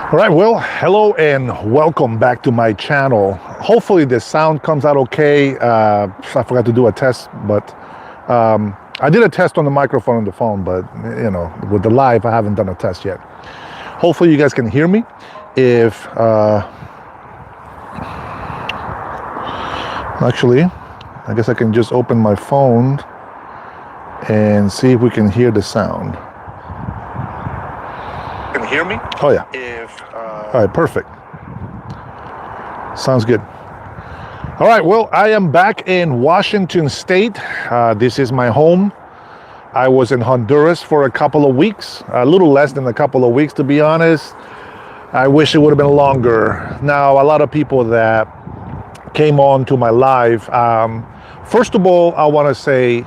All right, well, hello and welcome back to my channel. Hopefully the sound comes out okay. I forgot to do a test, but I did a test on the microphone on the phone, but with the live, I haven't done a test yet. Hopefully you guys can hear me. If actually, I guess I can just open my phone and see if we can hear the sound. Can you hear me? Oh yeah. All right, perfect. Sounds good. All right, well, I am back in Washington State. This is my home. I was in Honduras for a couple of weeks, a little less than a couple of weeks, to be honest. I wish it would have been longer. Now, a lot of people that came on to my live, first of all, I want to say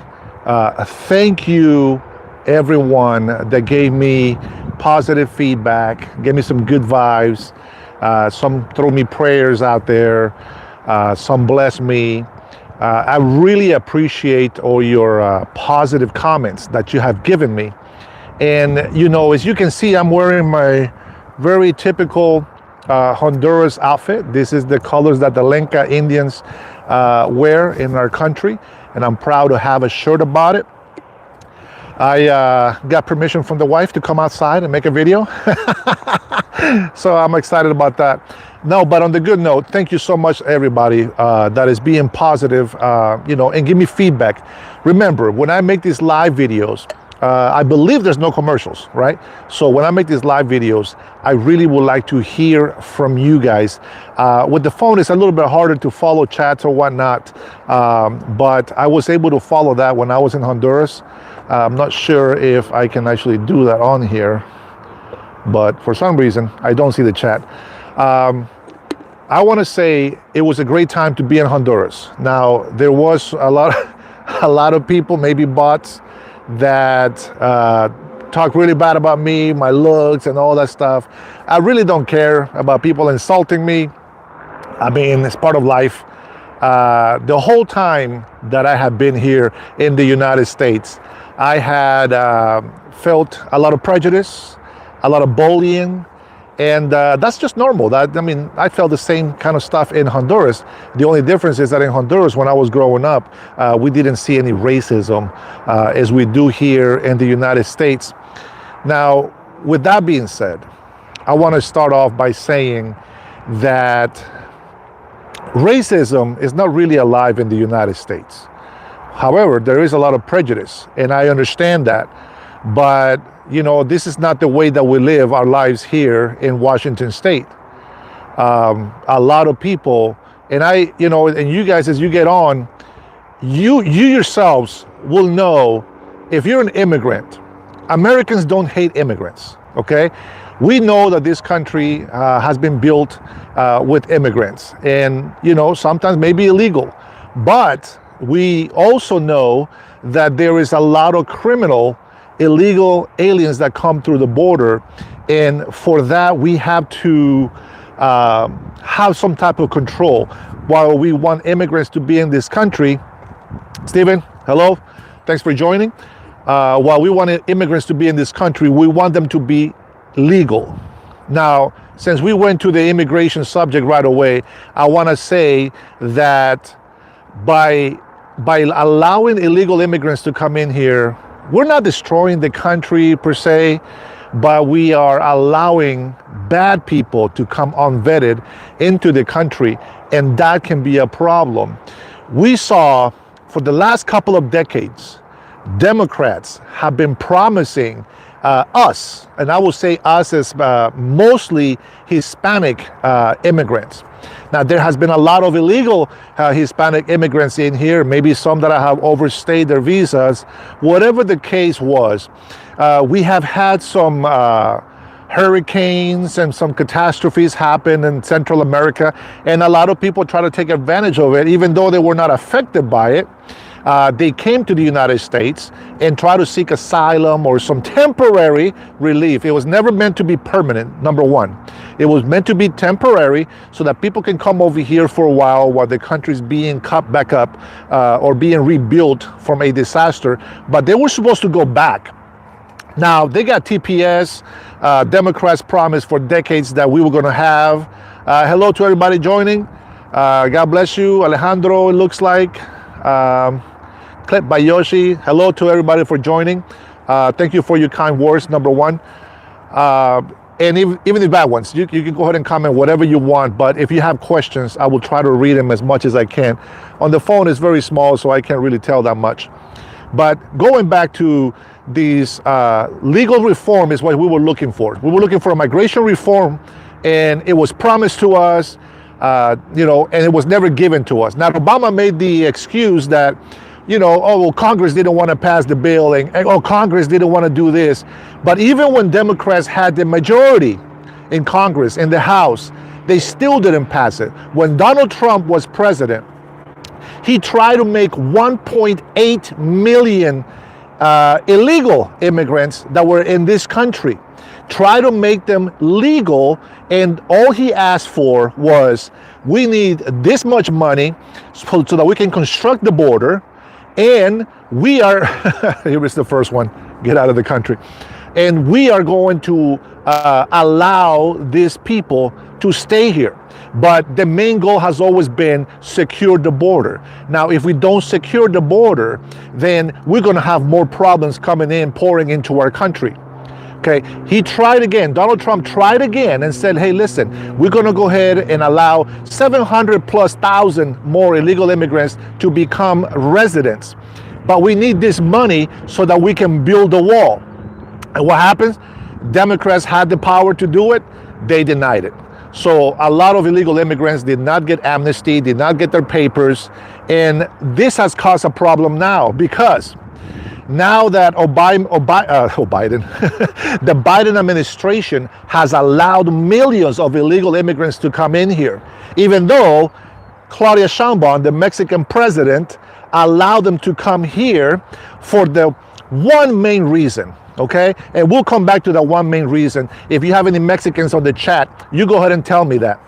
thank you, everyone that gave me positive feedback, gave me some good vibes. Some threw me prayers out there. Some blessed me. I really appreciate all your positive comments that you have given me. And, as you can see, I'm wearing my very typical Honduras outfit. This is the colors that the Lenca Indians wear in our country. And I'm proud to have a shirt about it. I got permission from the wife to come outside and make a video. So I'm excited about that. No, but on the good note, thank you so much, everybody that is being positive, and give me feedback. Remember, when I make these live videos, I believe there's no commercials, right? So when I make these live videos, I really would like to hear from you guys. With the phone, it's a little bit harder to follow chats or whatnot, but I was able to follow that when I was in Honduras. I'm not sure if I can actually do that on here, but for some reason, I don't see the chat. I want to say it was a great time to be in Honduras. Now, there was a lot of people, maybe bots, that talk really bad about me, my looks and all that stuff. I really don't care about people insulting me. I mean, it's part of life. The whole time that I have been here in the United States, I had felt a lot of prejudice, a lot of bullying, and that's just normal. I felt the same kind of stuff in Honduras. The only difference is that in Honduras, when I was growing up, we didn't see any racism as we do here in the United States. Now, with that being said, I want to start off by saying that racism is not really alive in the United States. However, there is a lot of prejudice, and I understand that. But, this is not the way that we live our lives here in Washington State. A lot of people, and and you guys, as you get on, you yourselves will know if you're an immigrant. Americans don't hate immigrants, okay? We know that this country has been built with immigrants, and, sometimes maybe illegal. But we also know that there is a lot of illegal aliens that come through the border, and for that we have to have some type of control. While we want immigrants to be in this country, Stephen, hello, thanks for joining. While we want immigrants to be in this country, we want them to be legal. Now, since we went to the immigration subject right away, I want to say that by allowing illegal immigrants to come in here, we're not destroying the country per se, but we are allowing bad people to come unvetted into the country, and that can be a problem. We saw for the last couple of decades, Democrats have been promising us, and I will say us as mostly Hispanic immigrants. Now, there has been a lot of illegal Hispanic immigrants in here, maybe some that have overstayed their visas. Whatever the case was, we have had some hurricanes and some catastrophes happen in Central America, and a lot of people try to take advantage of it, even though they were not affected by it. They came to the United States and try to seek asylum or some temporary relief. It was never meant to be permanent, number one. It was meant to be temporary so that people can come over here for a while the country's being cut back up or being rebuilt from a disaster. But they were supposed to go back. Now, they got TPS. Democrats promised for decades that we were going to have. Hello to everybody joining. God bless you. Alejandro, it looks like. Clip by Yoshi. Hello to everybody for joining. Thank you for your kind words, number one. And even the bad ones, you can go ahead and comment whatever you want. But if you have questions, I will try to read them as much as I can. On the phone, it's very small, so I can't really tell that much. But going back to these legal reform is what we were looking for. We were looking for a migration reform, and it was promised to us, and it was never given to us. Now, Obama made the excuse that, oh, well, Congress didn't want to pass the bill, and oh, Congress didn't want to do this. But even when Democrats had the majority in Congress, in the House, they still didn't pass it. When Donald Trump was president, he tried to make 1.8 million illegal immigrants that were in this country, try to make them legal, and all he asked for was, we need this much money so that we can construct the border, and we are, here is the first one, get out of the country, and we are going to allow these people to stay here. But the main goal has always been secure the border. Now, if we don't secure the border, then we're going to have more problems coming in, pouring into our country. Okay, he tried again. Donald Trump tried again and said, hey, listen, we're going to go ahead and allow 700,000+ more illegal immigrants to become residents. But we need this money so that we can build a wall. And what happens? Democrats had the power to do it. They denied it. So a lot of illegal immigrants did not get amnesty, did not get their papers. And this has caused a problem now, because now that the Biden administration has allowed millions of illegal immigrants to come in here, even though Claudia Sheinbaum, the Mexican president, allowed them to come here for the one main reason. Okay, and we'll come back to that one main reason. If you have any Mexicans on the chat, you go ahead and tell me that.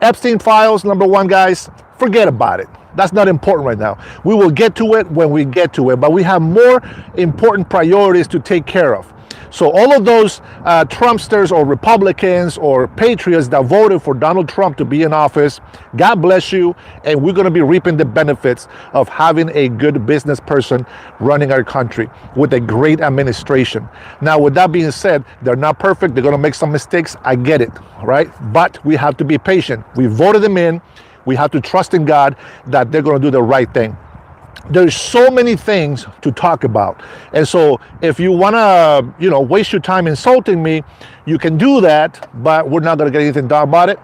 Epstein files, number one, guys, forget about it. That's not important right now. We will get to it when we get to it, but we have more important priorities to take care of. So all of those Trumpsters or Republicans or Patriots that voted for Donald Trump to be in office, God bless you, and we're going to be reaping the benefits of having a good business person running our country with a great administration. Now, with that being said, they're not perfect. They're going to make some mistakes. I get it, right? But we have to be patient. We voted them in. We have to trust in God that they're going to do the right thing. There's so many things to talk about. And so if you want to, waste your time insulting me, you can do that, but we're not going to get anything done about it.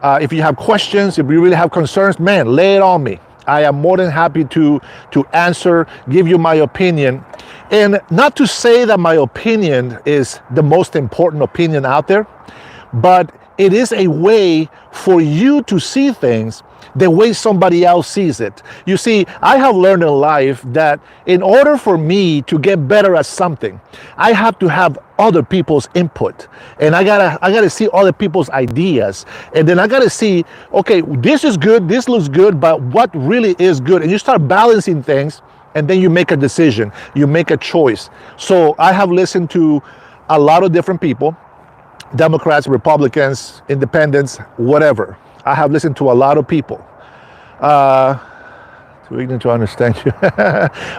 If you have questions, if you really have concerns, man, lay it on me. I am more than happy to answer, give you my opinion. And not to say that my opinion is the most important opinion out there, but it is a way for you to see things the way somebody else sees it. You see, I have learned in life that in order for me to get better at something, I have to have other people's input, and I gotta see other people's ideas, and then I gotta see, okay, this is good, this looks good, but what really is good? And you start balancing things, and then you make a decision, you make a choice. So I have listened to a lot of different people, Democrats, Republicans, independents, whatever. I have listened to a lot of people. Too ignorant to understand you.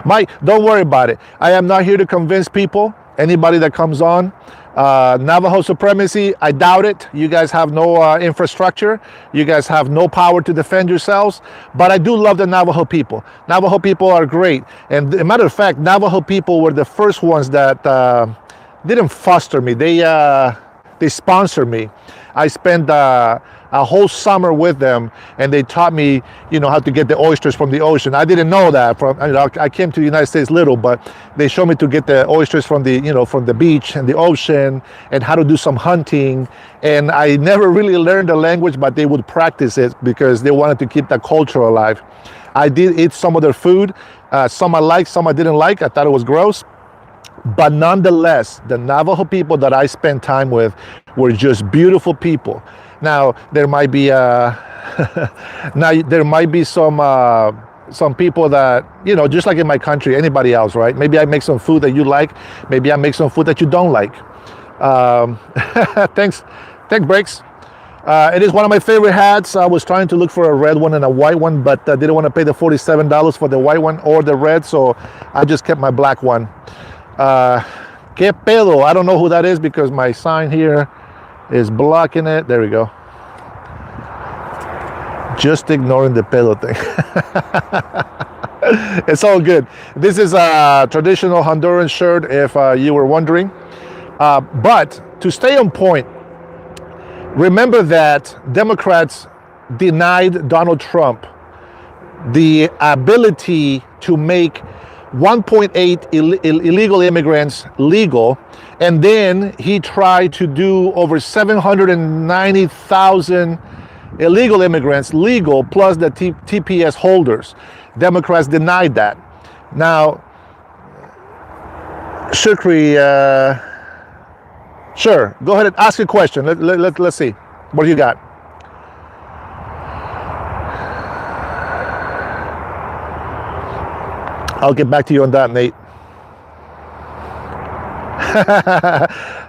Mike, don't worry about it. I am not here to convince people, anybody that comes on. Navajo supremacy, I doubt it. You guys have no infrastructure. You guys have no power to defend yourselves. But I do love the Navajo people. Navajo people are great. And as a matter of fact, Navajo people were the first ones that didn't foster me. They sponsored me. I spent a whole summer with them, and they taught me, how to get the oysters from the ocean. I didn't know that. I came to the United States little, but they showed me to get the oysters from the beach and the ocean, and how to do some hunting. And I never really learned the language, but they would practice it because they wanted to keep that culture alive. I did eat some of their food. Some I liked, some I didn't like. I thought it was gross. But nonetheless, the Navajo people that I spent time with were just beautiful people. Now there might be some some people that, just like in my country, anybody else, right? Maybe I make some food that you like. Maybe I make some food that you don't like. Thanks, Breaks. It is one of my favorite hats. I was trying to look for a red one and a white one, but I didn't want to pay the $47 for the white one or the red, so I just kept my black one. Que pedo? I don't know who that is because my sign here is blocking it. There we go. Just ignoring the pedo thing. It's all good. This is a traditional Honduran shirt, if you were wondering. But to stay on point, remember that Democrats denied Donald Trump the ability to make 1.8 illegal immigrants legal, and then he tried to do over 790,000 illegal immigrants legal, plus the TPS holders. Democrats denied that. Now, Shukri, sure, go ahead and ask a question. Let's see. What do you got? I'll get back to you on that, Nate.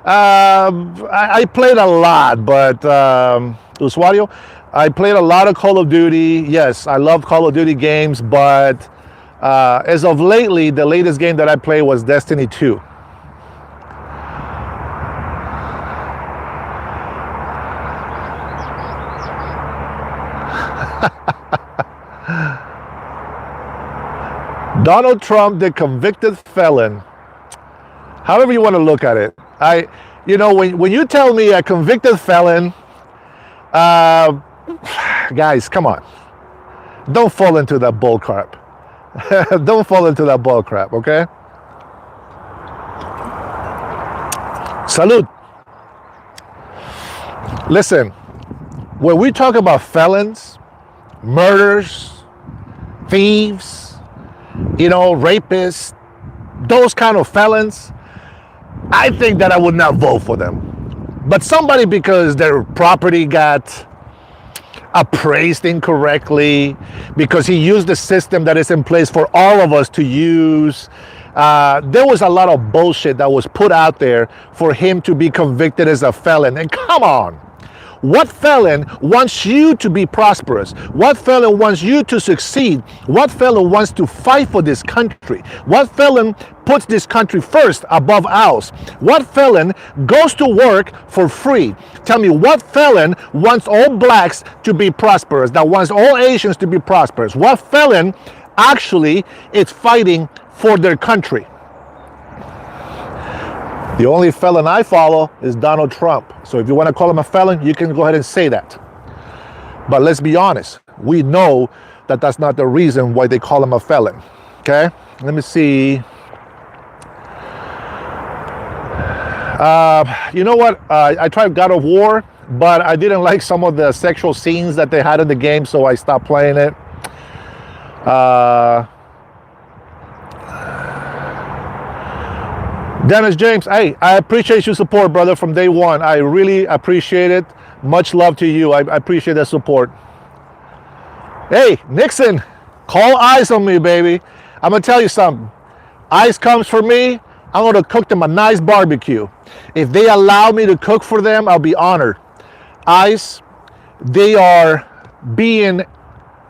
I played a lot, but Usuario, I played a lot of Call of Duty. Yes, I love Call of Duty games, but as of lately, the latest game that I played was Destiny 2. Donald Trump, the convicted felon. However you want to look at it. When you tell me a convicted felon, guys, come on. Don't fall into that bull crap. Don't fall into that bull crap, okay? Salud. Listen, when we talk about felons, murders, thieves, rapists, those kind of felons, I think that I would not vote for them. But somebody because their property got appraised incorrectly, because he used the system that is in place for all of us to use, there was a lot of bullshit that was put out there for him to be convicted as a felon. And come on. What felon wants you to be prosperous? What felon wants you to succeed? What felon wants to fight for this country? What felon puts this country first above ours? What felon goes to work for free? Tell me, what felon wants all blacks to be prosperous, that wants all Asians to be prosperous? What felon actually is fighting for their country? The only felon I follow is Donald Trump. So if you want to call him a felon, you can go ahead and say that. But let's be honest. We know that that's not the reason why they call him a felon. Okay? Let me see. You know what? I tried God of War, but I didn't like some of the sexual scenes that they had in the game, so I stopped playing it. Dennis James, hey, I appreciate your support, brother, from day one. I really appreciate it. Much love to you. I appreciate that support. Hey, Nixon, call ICE on me, baby. I'm going to tell you something. ICE comes for me, I'm going to cook them a nice barbecue. If they allow me to cook for them, I'll be honored. ICE, they are being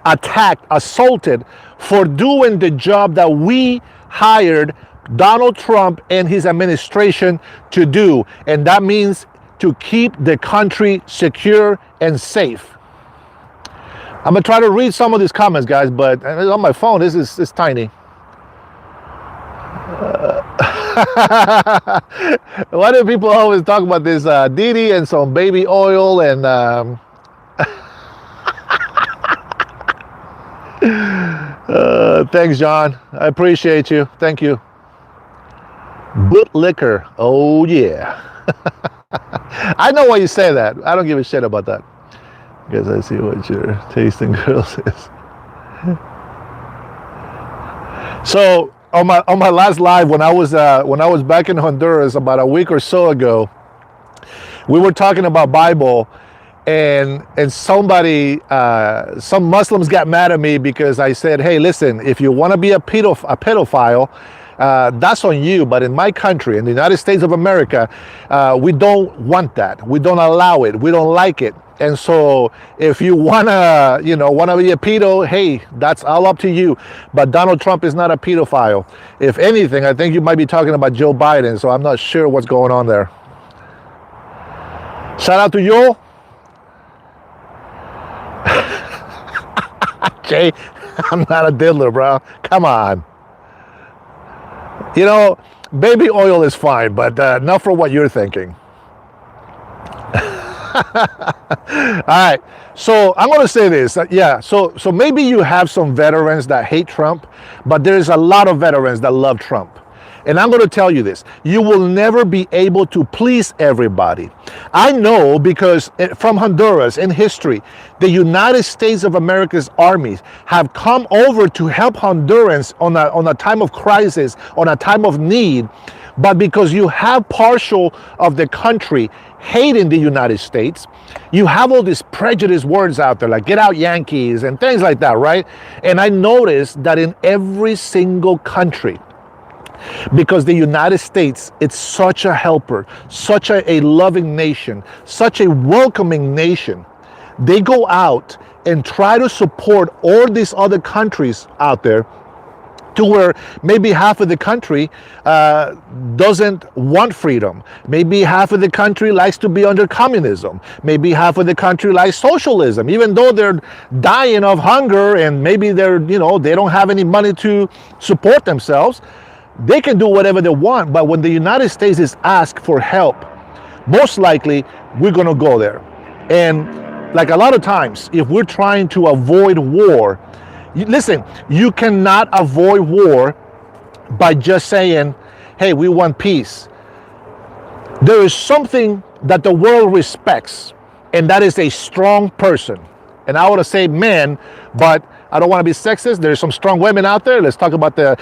attacked, assaulted for doing the job that we hired Donald Trump and his administration to do, and that means to keep the country secure and safe. I'm gonna try to read some of these comments, guys, but on my phone, this is tiny. Why do people always talk about this Didi and some baby oil and thanks, John. I appreciate you. Thank you. Good liquor. Oh, yeah. I know why you say that. I don't give a shit about that. Because I see what your tasting girls is. So on my last live, when I was back in Honduras about a week or so ago, we were talking about Bible, and somebody, some Muslims got mad at me because I said, hey, listen, if you want to be a pedophile, that's on you. But in my country, in the United States of America, we don't want that. We don't allow it. We don't like it. And so if you wanna, wanna be a pedo, hey, that's all up to you. But Donald Trump is not a pedophile. If anything, I think you might be talking about Joe Biden. So I'm not sure what's going on there. Shout out to Joel. Jay, I'm not a diddler, bro. Come on. Baby oil is fine, but not for what you're thinking. All right, so I'm going to say this. So maybe you have some veterans that hate Trump, but there's a lot of veterans that love Trump. And I'm going to tell you this, you will never be able to please everybody. I know because from Honduras in history, the United States of America's armies have come over to help Hondurans on a time of crisis, on a time of need. But because you have partial of the country hating the United States, you have all these prejudice words out there like get out Yankees and things like that, right? And I noticed that in every single country, because the United States, it's such a helper, such a loving nation, such a welcoming nation. They go out and try to support all these other countries out there to where maybe half of the country doesn't want freedom. Maybe half of the country likes to be under communism. Maybe half of the country likes socialism, even though they're dying of hunger and maybe they don't have any money to support themselves. They can do whatever they want, but when the United States is asked for help, most likely we're going to go there. And like a lot of times, if we're trying to avoid war, listen, you cannot avoid war by just saying, hey, we want peace. There is something that the world respects, and that is a strong person. And I want to say men, but I don't want to be sexist. There's some strong women out there. Let's talk about the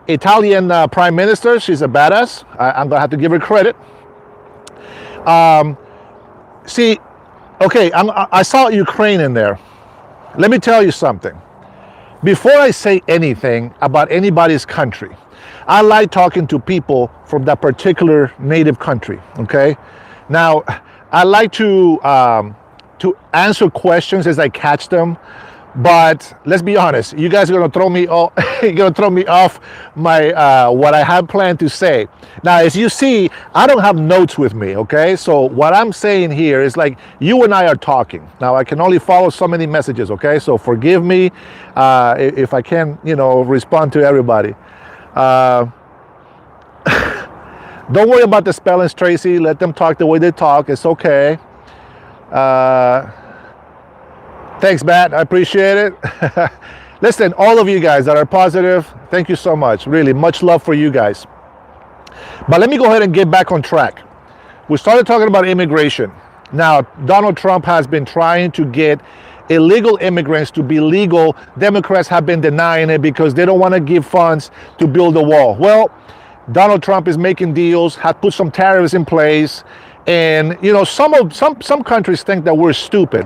Italian Prime Minister. She's a badass. I'm going to have to give her credit. I saw Ukraine in there. Let me tell you something. Before I say anything about anybody's country, I like talking to people from that particular native country, okay? Now, I like to answer questions as I catch them. But let's be honest, you guys are gonna throw me off. You're gonna throw me off my what I have planned to say. Now, as you see, I don't have notes with me. Okay, so what I'm saying here is like you and I are talking. Now, I can only follow so many messages. Okay, so forgive me if I can't, respond to everybody. Don't worry about the spellings, Tracy. Let them talk the way they talk. It's okay. Thanks, Matt. I appreciate it. Listen, all of you guys that are positive, thank you so much. Really, much love for you guys. But let me go ahead and get back on track. We started talking about immigration. Now, Donald Trump has been trying to get illegal immigrants to be legal. Democrats have been denying it because they don't want to give funds to build a wall. Well, Donald Trump is making deals, has put some tariffs in place. And some countries think that we're stupid.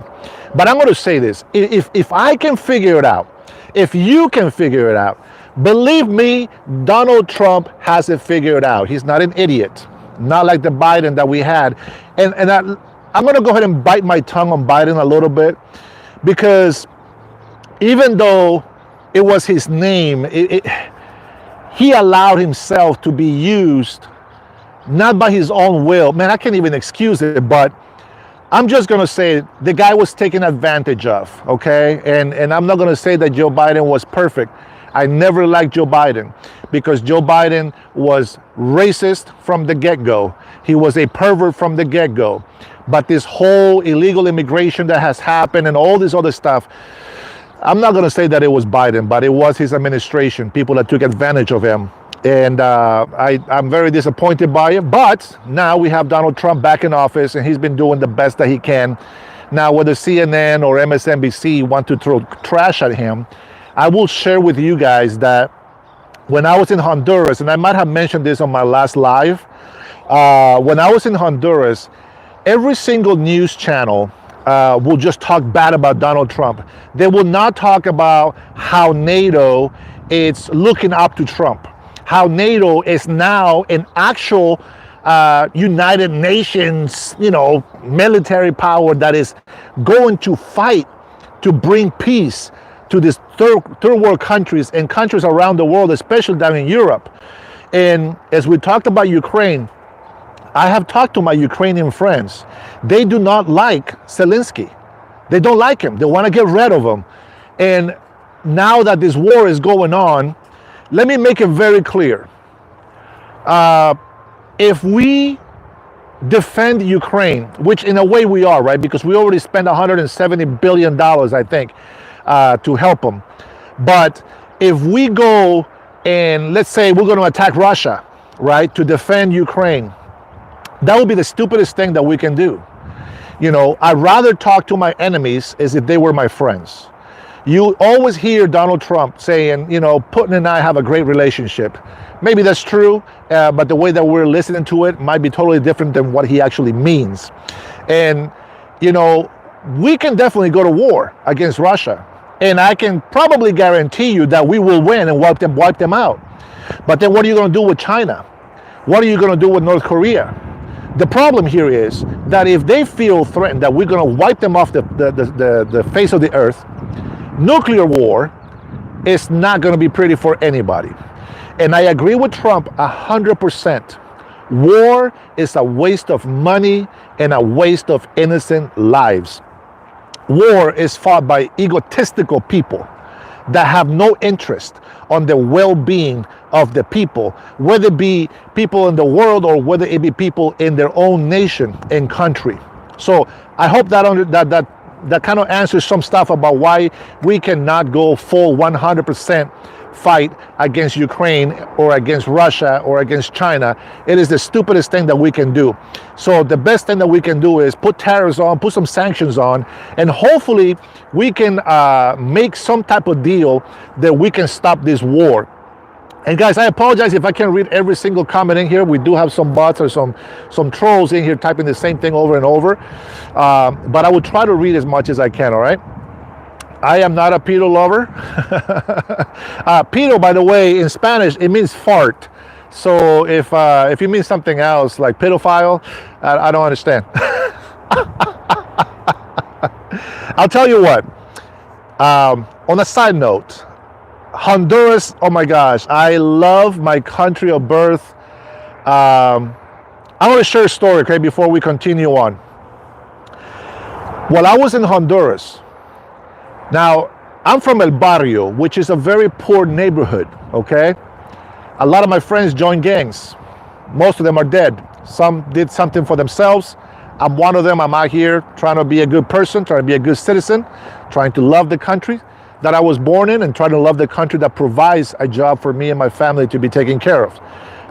But I'm going to say this, if I can figure it out, if you can figure it out, believe me, Donald Trump has it figured out. He's not an idiot, not like the Biden that we had. And I'm going to go ahead and bite my tongue on Biden a little bit, because even though it was his name, he allowed himself to be used, not by his own will. Man, I can't even excuse it, but I'm just going to say the guy was taken advantage of, okay? And I'm not going to say that Joe Biden was perfect. I never liked Joe Biden because Joe Biden was racist from the get-go. He was a pervert from the get-go. But this whole illegal immigration that has happened and all this other stuff, I'm not going to say that it was Biden, but it was his administration, people that took advantage of him. And I'm very disappointed by it. But now we have Donald Trump back in office, and he's been doing the best that he can. Now, whether CNN or MSNBC want to throw trash at him, I will share with you guys that when I was in Honduras, and I might have mentioned this on my last live, when I was in Honduras, every single news channel will just talk bad about Donald Trump. They will not talk about how NATO is looking up to Trump, how NATO is now an actual United Nations, military power that is going to fight to bring peace to these third world countries and countries around the world, especially down in Europe. And as we talked about Ukraine, I have talked to my Ukrainian friends. They do not like Zelensky. They don't like him. They want to get rid of him. And now that this war is going on, let me make it very clear. If we defend Ukraine, which in a way we are, right? Because we already spent $170 billion, I think, to help them. But if we go and let's say we're going to attack Russia, right, to defend Ukraine, that would be the stupidest thing that we can do. I'd rather talk to my enemies as if they were my friends. You always hear Donald Trump saying, Putin and I have a great relationship. Maybe that's true, but the way that we're listening to it might be totally different than what he actually means. And, we can definitely go to war against Russia. And I can probably guarantee you that we will win and wipe them out. But then what are you going to do with China? What are you going to do with North Korea? The problem here is that if they feel threatened that we're going to wipe them off the face of the earth, nuclear war is not going to be pretty for anybody. And I agree with Trump 100%. War is a waste of money and a waste of innocent lives. War is fought by egotistical people that have no interest on the well-being of the people, whether it be people in the world or whether it be people in their own nation and country. So I hope that kind of answers some stuff about why we cannot go full 100% fight against Ukraine or against Russia or against China. It is the stupidest thing that we can do. So the best thing that we can do is put tariffs on, put some sanctions on, and hopefully we can make some type of deal that we can stop this war. And guys, I apologize if I can't read every single comment in here. We do have some bots or some trolls in here typing the same thing over and over. But I will try to read as much as I can, all right? I am not a pedo lover. Pedo, by the way, in Spanish, it means fart. So if you mean something else like pedophile, I don't understand. I'll tell you what. On a side note, Honduras, oh my gosh, I love my country of birth. I want to share a story, okay, before we continue on. While I was in Honduras, now I'm from El Barrio, which is a very poor neighborhood, okay? A lot of my friends joined gangs. Most of them are dead. Some did something for themselves. I'm one of them. I'm out here trying to be a good person, trying to be a good citizen, trying to love the country that I was born in and trying to love the country that provides a job for me and my family to be taken care of.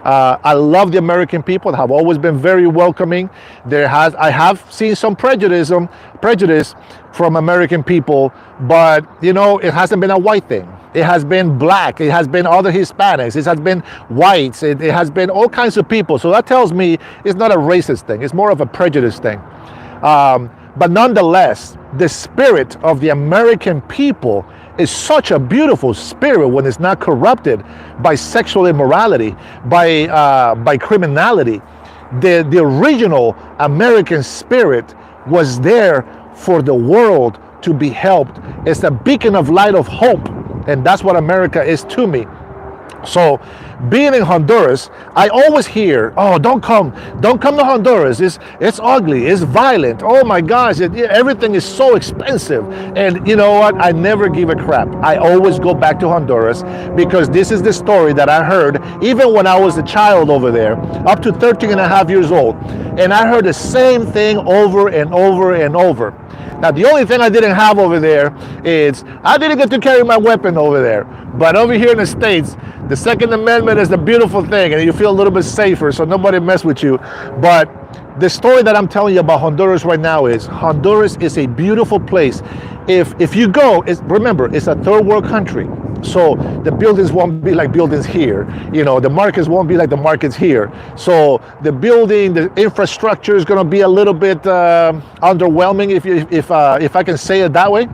I love the American people, have always been very welcoming. I have seen some prejudice from American people, but it hasn't been a white thing. It has been black, it has been other Hispanics, it has been whites, it has been all kinds of people. So that tells me it's not a racist thing, it's more of a prejudice thing. But nonetheless, the spirit of the American people is such a beautiful spirit when it's not corrupted by sexual immorality, by criminality. The original American spirit was there for the world to be helped. It's a beacon of light of hope, and that's what America is to me. So being in Honduras, I always hear, oh, don't come to Honduras. It's ugly, it's violent. Oh my gosh, everything is so expensive. And you know what? I never give a crap. I always go back to Honduras because this is the story that I heard even when I was a child over there, up to 13 and a half years old. And I heard the same thing over and over and over. Now, the only thing I didn't have over there is I didn't get to carry my weapon over there. But over here in the States, the Second Amendment is the beautiful thing, and you feel a little bit safer, so nobody mess with you. But the story that I'm telling you about Honduras right now is Honduras is a beautiful place. If you go, remember, it's a third world country. So the buildings won't be like buildings here. The markets won't be like the markets here. So the infrastructure is going to be a little bit underwhelming, if I can say it that way.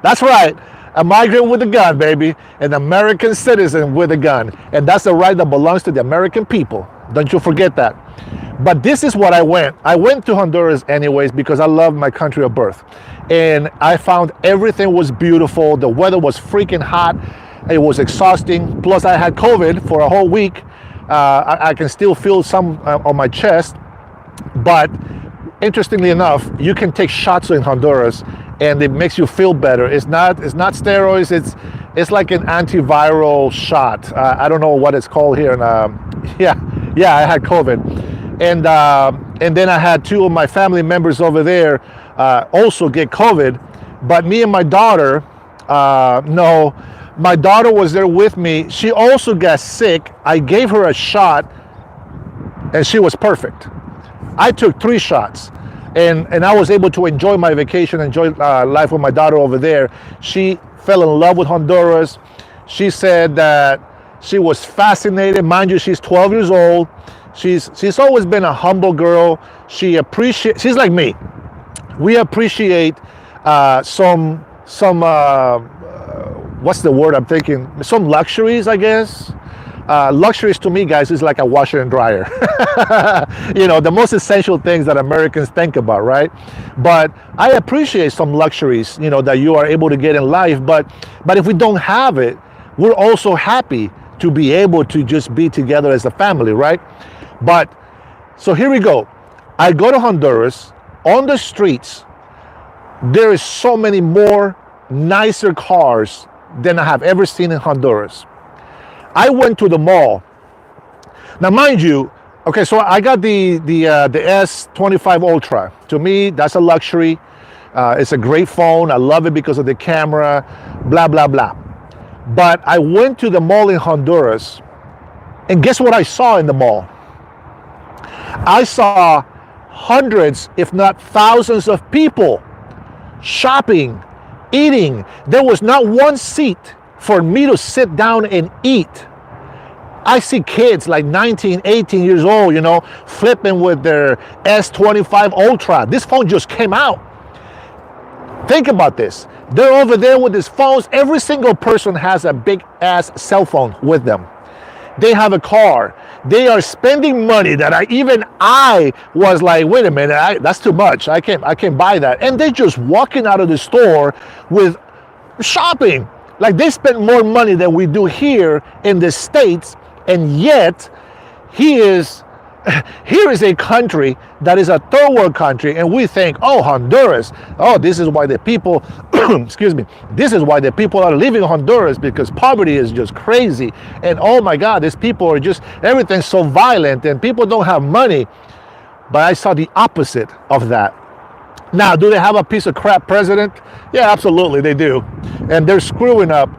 That's right. A migrant with a gun, baby. An American citizen with a gun. And that's the right that belongs to the American people. Don't you forget that. But this is what I went. I went to Honduras anyways because I love my country of birth. And I found everything was beautiful. The weather was freaking hot. It was exhausting. Plus I had COVID for a whole week. I can still feel some on my chest. But interestingly enough, you can take shots in Honduras and it makes you feel better. It's not steroids. It's like an antiviral shot. I don't know what it's called here. And I had COVID, and then I had two of my family members over there also get COVID. But me and my daughter, no, my daughter was there with me. She also got sick. I gave her a shot, and she was perfect. I took 3 shots. And I was able to enjoy my vacation, enjoy life with my daughter over there. She fell in love with Honduras. She said that she was fascinated. Mind you, she's 12 years old. She's always been a humble girl. She's like me. We appreciate some what's the word I'm thinking? Some luxuries, I guess. Luxuries to me, guys, is like a washer and dryer. The most essential things that Americans think about, right? But I appreciate some luxuries, that you are able to get in life. But if we don't have it, we're also happy to be able to just be together as a family, right? But so here we go. I go to Honduras. On the streets, there is so many more nicer cars than I have ever seen in Honduras. I went to the mall. Now, mind you, okay, so I got the S25 Ultra. To me, that's a luxury. It's a great phone. I love it because of the camera, blah, blah, blah. But I went to the mall in Honduras, and guess what I saw in the mall? I saw hundreds, if not thousands of people shopping, eating. There was not one seat for me to sit down and eat. I see kids like 19, 18 years old, flipping with their S25 Ultra. This phone just came out. Think about this. They're over there with these phones. Every single person has a big ass cell phone with them. They have a car. They are spending money that I was like, wait a minute, that's too much. I can't buy that. And they're just walking out of the store with shopping. Like they spend more money than we do here in the States, and yet here is a country that is a third world country, and we think, oh, Honduras, oh, this is why the people, excuse me, this is why the people are leaving Honduras, because poverty is just crazy, and oh my God, these people are just, everything's so violent, and people don't have money. But I saw the opposite of that. Now, do they have a piece of crap president? Yeah, absolutely, they do. And they're screwing up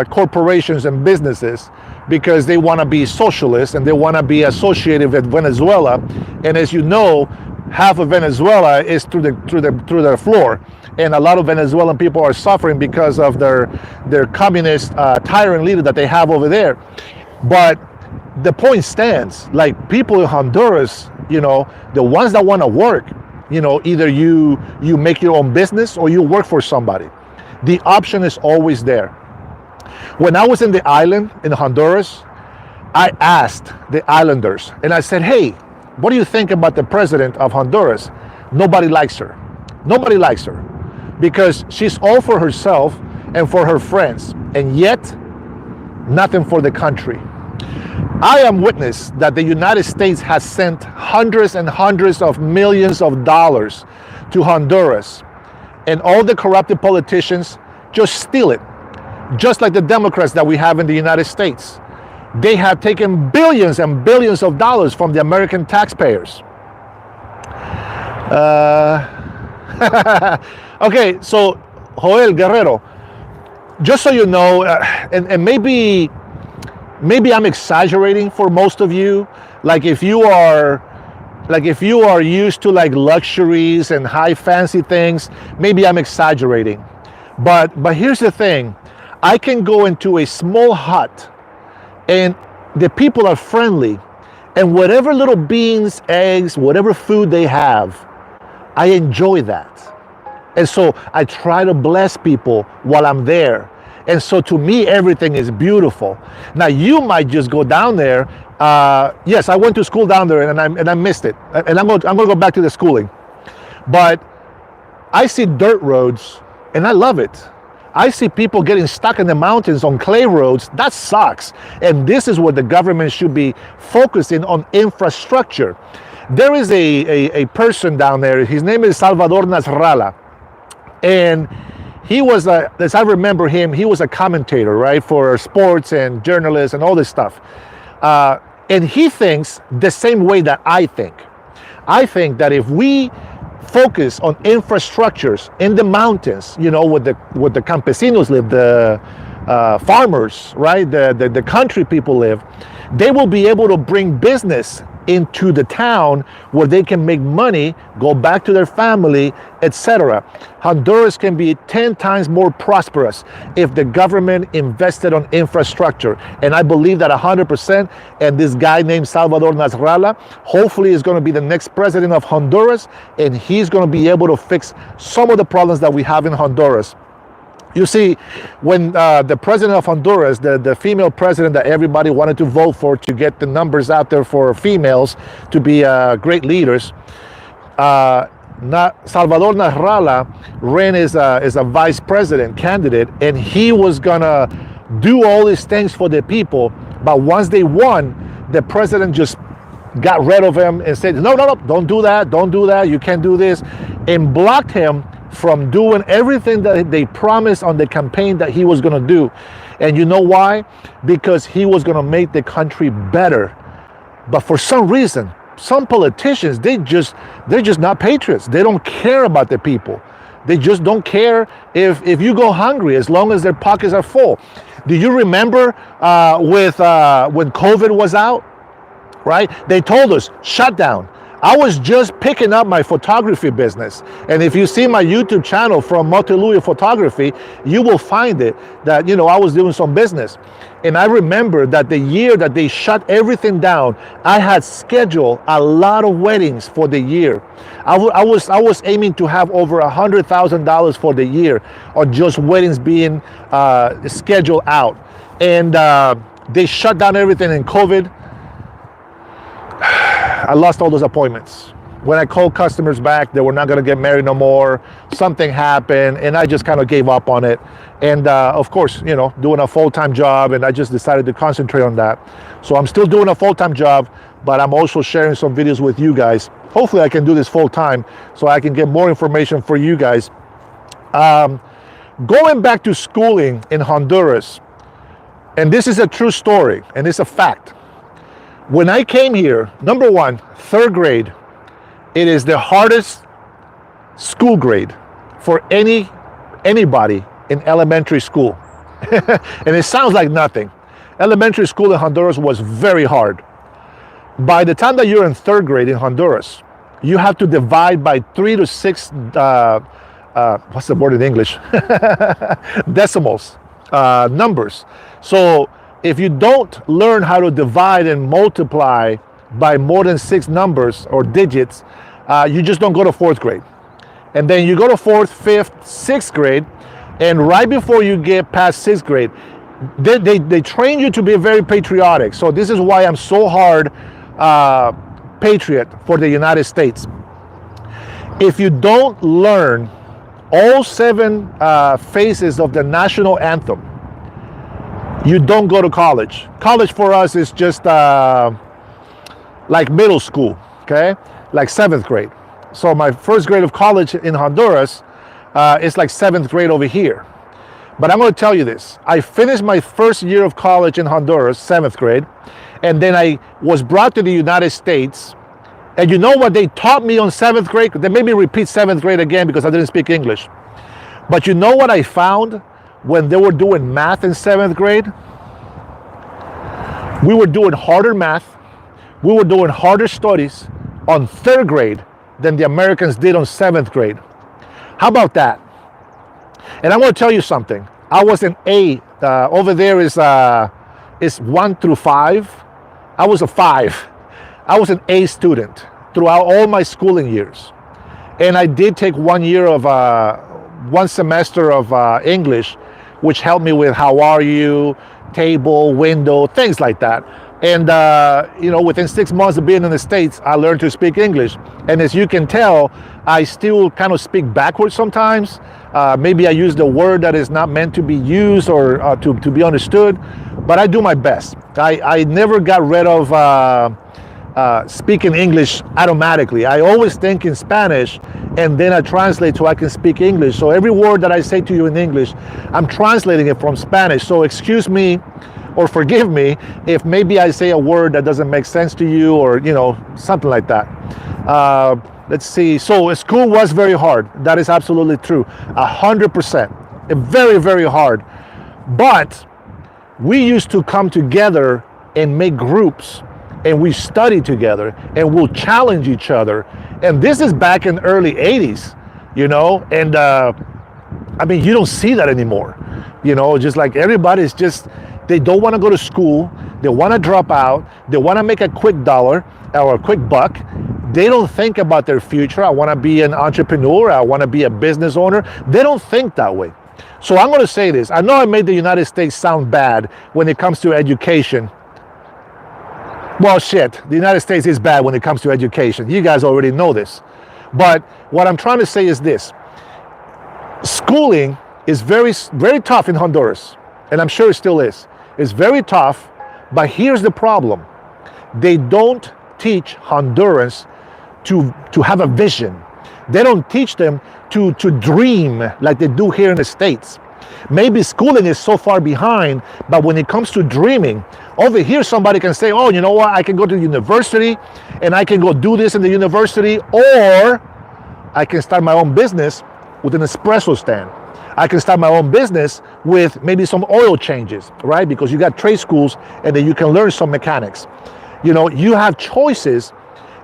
corporations and businesses because they want to be socialists and they want to be associated with Venezuela. And as you know, half of Venezuela is through the floor. And a lot of Venezuelan people are suffering because of their communist tyrant leader that they have over there. But the point stands, like people in Honduras, the ones that want to work, either you make your own business or you work for somebody. The option is always there. When I was in the island in Honduras, I asked the islanders and I said, hey, what do you think about the president of Honduras? Nobody likes her. Nobody likes her because she's all for herself and for her friends, and yet nothing for the country. I am witness that the United States has sent hundreds and hundreds of millions of dollars to Honduras, and all the corrupted politicians just steal it, just like the Democrats that we have in the United States. They have taken billions and billions of dollars from the American taxpayers. Okay, so Joel Guerrero, just so you know, and maybe I'm exaggerating for most of you. Like if you are used to like luxuries and high fancy things, maybe I'm exaggerating. But here's the thing. I can go into a small hut and the people are friendly, and whatever little beans, eggs, whatever food they have, I enjoy that. And so I try to bless people while I'm there. And so to me, everything is beautiful. Now you might just go down there. Yes, I went to school down there and I missed it. And I'm going to go back to the schooling. But I see dirt roads and I love it. I see people getting stuck in the mountains on clay roads. That sucks. And this is what the government should be focusing on: infrastructure. There is a person down there. His name is Salvador Nasralla. And he was, as I remember him, he was a commentator, right, for sports and journalists and all this stuff. And he thinks the same way that I think. I think that if we focus on infrastructures in the mountains, you know, with the campesinos live, the farmers, right, the country people live, they will be able to bring business into the town where they can make money, go back to their family, etc. Honduras can be 10 times more prosperous if the government invested on infrastructure. And I believe that 100%. And this guy named Salvador Nasralla, hopefully is going to be the next president of Honduras, and he's going to be able to fix some of the problems that we have in Honduras. You see, when the president of Honduras, the female president that everybody wanted to vote for to get the numbers out there for females to be great leaders, Salvador Nasralla ran as a vice president candidate, and he was gonna do all these things for the people. But once they won, the president just got rid of him and said, no, don't do that, you can't do this, and blocked him from doing everything that they promised on the campaign that he was going to do. And you know why? Because he was going to make the country better. But for some reason, some politicians, they're just not patriots. They don't care about the people. They just don't care if you go hungry, as long as their pockets are full. Do you remember when COVID was out, right? They told us, shut down. I was just picking up my photography business. And if you see my YouTube channel from Multiluia Photography, you will find it that, you know, I was doing some business. And I remember that the year that they shut everything down, I had scheduled a lot of weddings for the year. I was aiming to have over $100,000 for the year on just weddings being scheduled out. And they shut down everything in COVID. I lost all those appointments. When I called customers back, they were not going to get married no more. Something happened, and I just kind of gave up on it. And of course, you know, doing a full-time job, and I just decided to concentrate on that. So I'm still doing a full-time job, but I'm also sharing some videos with you guys. Hopefully I can do this full-time so I can get more information for you guys. Going back to schooling in Honduras, and this is a true story, and it's a fact. When I came here, number one, third grade, it is the hardest school grade for anybody in elementary school. And it sounds like nothing. Elementary school in Honduras was very hard. By the time that you're in third grade in Honduras, you have to divide by 3 to 6, what's the word in English? Decimals, numbers. So if you don't learn how to divide and multiply by more than 6 numbers or digits, you just don't go to 4th grade. And then you go to 4th, 5th, 6th grade, and right before you get past 6th grade, they train you to be very patriotic. So this is why I'm so hard patriot for the United States. If you don't learn all 7 phases of the national anthem, you don't go to college. College for us is just like middle school, okay? Like 7th grade. So my first grade of college in Honduras is like 7th grade over here. But I'm going to tell you this. I finished my first year of college in Honduras, 7th grade, and then I was brought to the United States. And you know what they taught me on 7th grade? They made me repeat 7th grade again because I didn't speak English. But you know what I found? When they were doing math in 7th grade, we were doing harder math, we were doing harder studies on 3rd grade than the Americans did on 7th grade. How about that? And I'm going to tell you something. I was an A Over there is 1 through 5. I was a 5. I was an A student throughout all my schooling years. And I did take 1 year of, 1 semester of English, which helped me with how are you, table, window, things like that. And, within 6 months of being in the States, I learned to speak English. And as you can tell, I still kind of speak backwards sometimes. Maybe I use the word that is not meant to be used or to be understood, but I do my best. I never got rid of speaking English automatically. I always think in Spanish, and then I translate so I can speak English. So every word that I say to you in English, I'm translating it from Spanish. So excuse me, or forgive me if maybe I say a word that doesn't make sense to you, or something like that. Let's see. So school was very hard. That is absolutely true. 100%. Very, very hard. But we used to come together and make groups, and we study together, and we'll challenge each other. And this is back in early 80s, and you don't see that anymore. Just like everybody's they don't want to go to school. They want to drop out. They want to make a quick dollar or a quick buck. They don't think about their future. I want to be an entrepreneur. I want to be a business owner. They don't think that way. So I'm going to say this. I know I made the United States sound bad when it comes to education. Well, shit, the United States is bad when it comes to education. You guys already know this. But what I'm trying to say is this. Schooling is very, very tough in Honduras, and I'm sure it still is. It's very tough, but here's the problem. They don't teach Hondurans to have a vision. They don't teach them to dream like they do here in the States. Maybe schooling is so far behind, but when it comes to dreaming, over here somebody can say, oh, you know what, I can go to university and I can go do this in the university, or I can start my own business with an espresso stand. I can start my own business with maybe some oil changes, right? Because you got trade schools, and then you can learn some mechanics. You have choices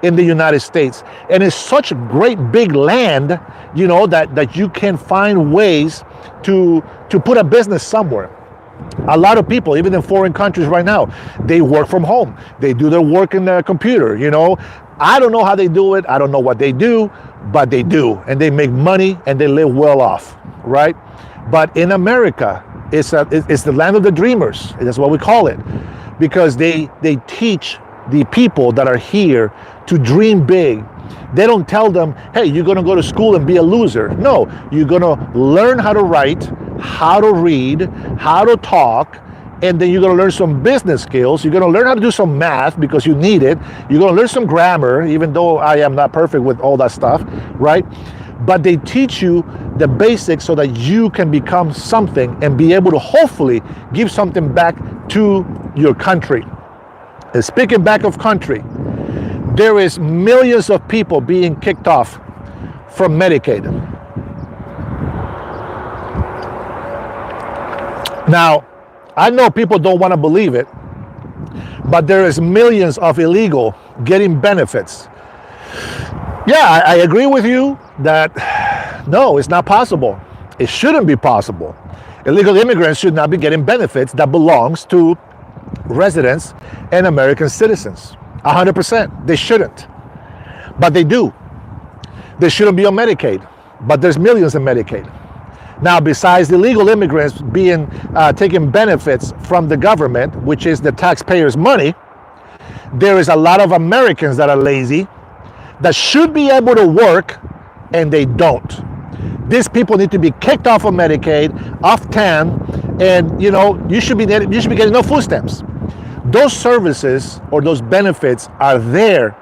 in the United States, and it's such a great big land, that you can find ways to put a business somewhere. A lot of people, even in foreign countries right now, they work from home. They do their work in the computer, I don't know how they do it. I don't know what they do, but they do. And they make money, and they live well off, right? But in America, it's the land of the dreamers. That's what we call it. Because they teach the people that are here to dream big. They don't tell them, hey, you're going to go to school and be a loser. No, you're going to learn how to write, how to read, how to talk, and then you're going to learn some business skills. You're going to learn how to do some math because you need it. You're going to learn some grammar, even though I am not perfect with all that stuff, right? But they teach you the basics so that you can become something and be able to hopefully give something back to your country. And speaking back of country, there is millions of people being kicked off from Medicaid. Now, I know people don't want to believe it, but there is millions of illegal getting benefits. Yeah, I agree with you that no, it's not possible. It shouldn't be possible. Illegal immigrants should not be getting benefits that belongs to residents and American citizens. 100%. They shouldn't. But they do. They shouldn't be on Medicaid. But there's millions in Medicaid. Now, besides illegal immigrants being taking benefits from the government, which is the taxpayers' money, there is a lot of Americans that are lazy, that should be able to work, and they don't. These people need to be kicked off of Medicaid, off TAN, and you should be getting no food stamps. Those services or those benefits are there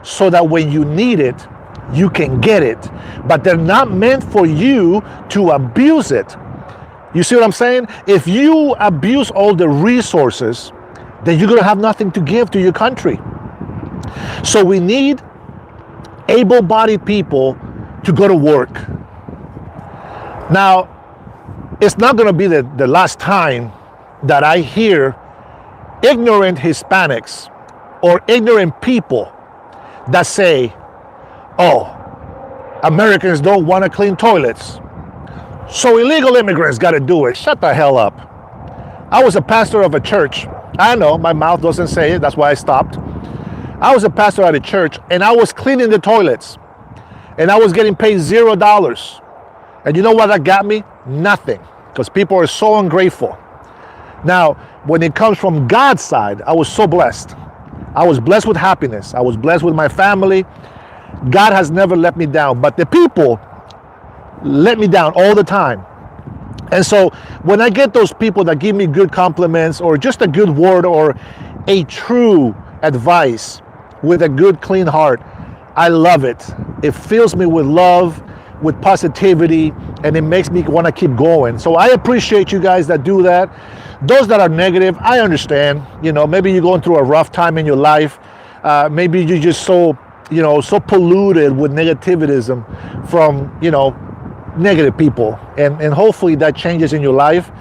so that when you need it, you can get it, but they're not meant for you to abuse it. You see what I'm saying? If you abuse all the resources, then you're going to have nothing to give to your country. So we need able-bodied people to go to work. Now, it's not going to be the last time that I hear ignorant Hispanics or ignorant people that say, oh, Americans don't want to clean toilets, so illegal immigrants got to do it. Shut the hell up. I was a pastor of a church. I know my mouth doesn't say it, that's why I stopped. I was a pastor at a church, and I was cleaning the toilets, and I was getting paid $0. And you know what that got me? Nothing, because people are so ungrateful. Now, when it comes from God's side, I was so blessed. I was blessed with happiness. I was blessed with my family. God has never let me down, but the people let me down all the time. And so when I get those people that give me good compliments or just a good word or a true advice with a good, clean heart, I love it. It fills me with love, with positivity, and it makes me want to keep going. So I appreciate you guys that do that. Those that are negative, I understand. You know, maybe you're going through a rough time in your life. Maybe you're just so polluted with negativism from, negative people. And hopefully that changes in your life.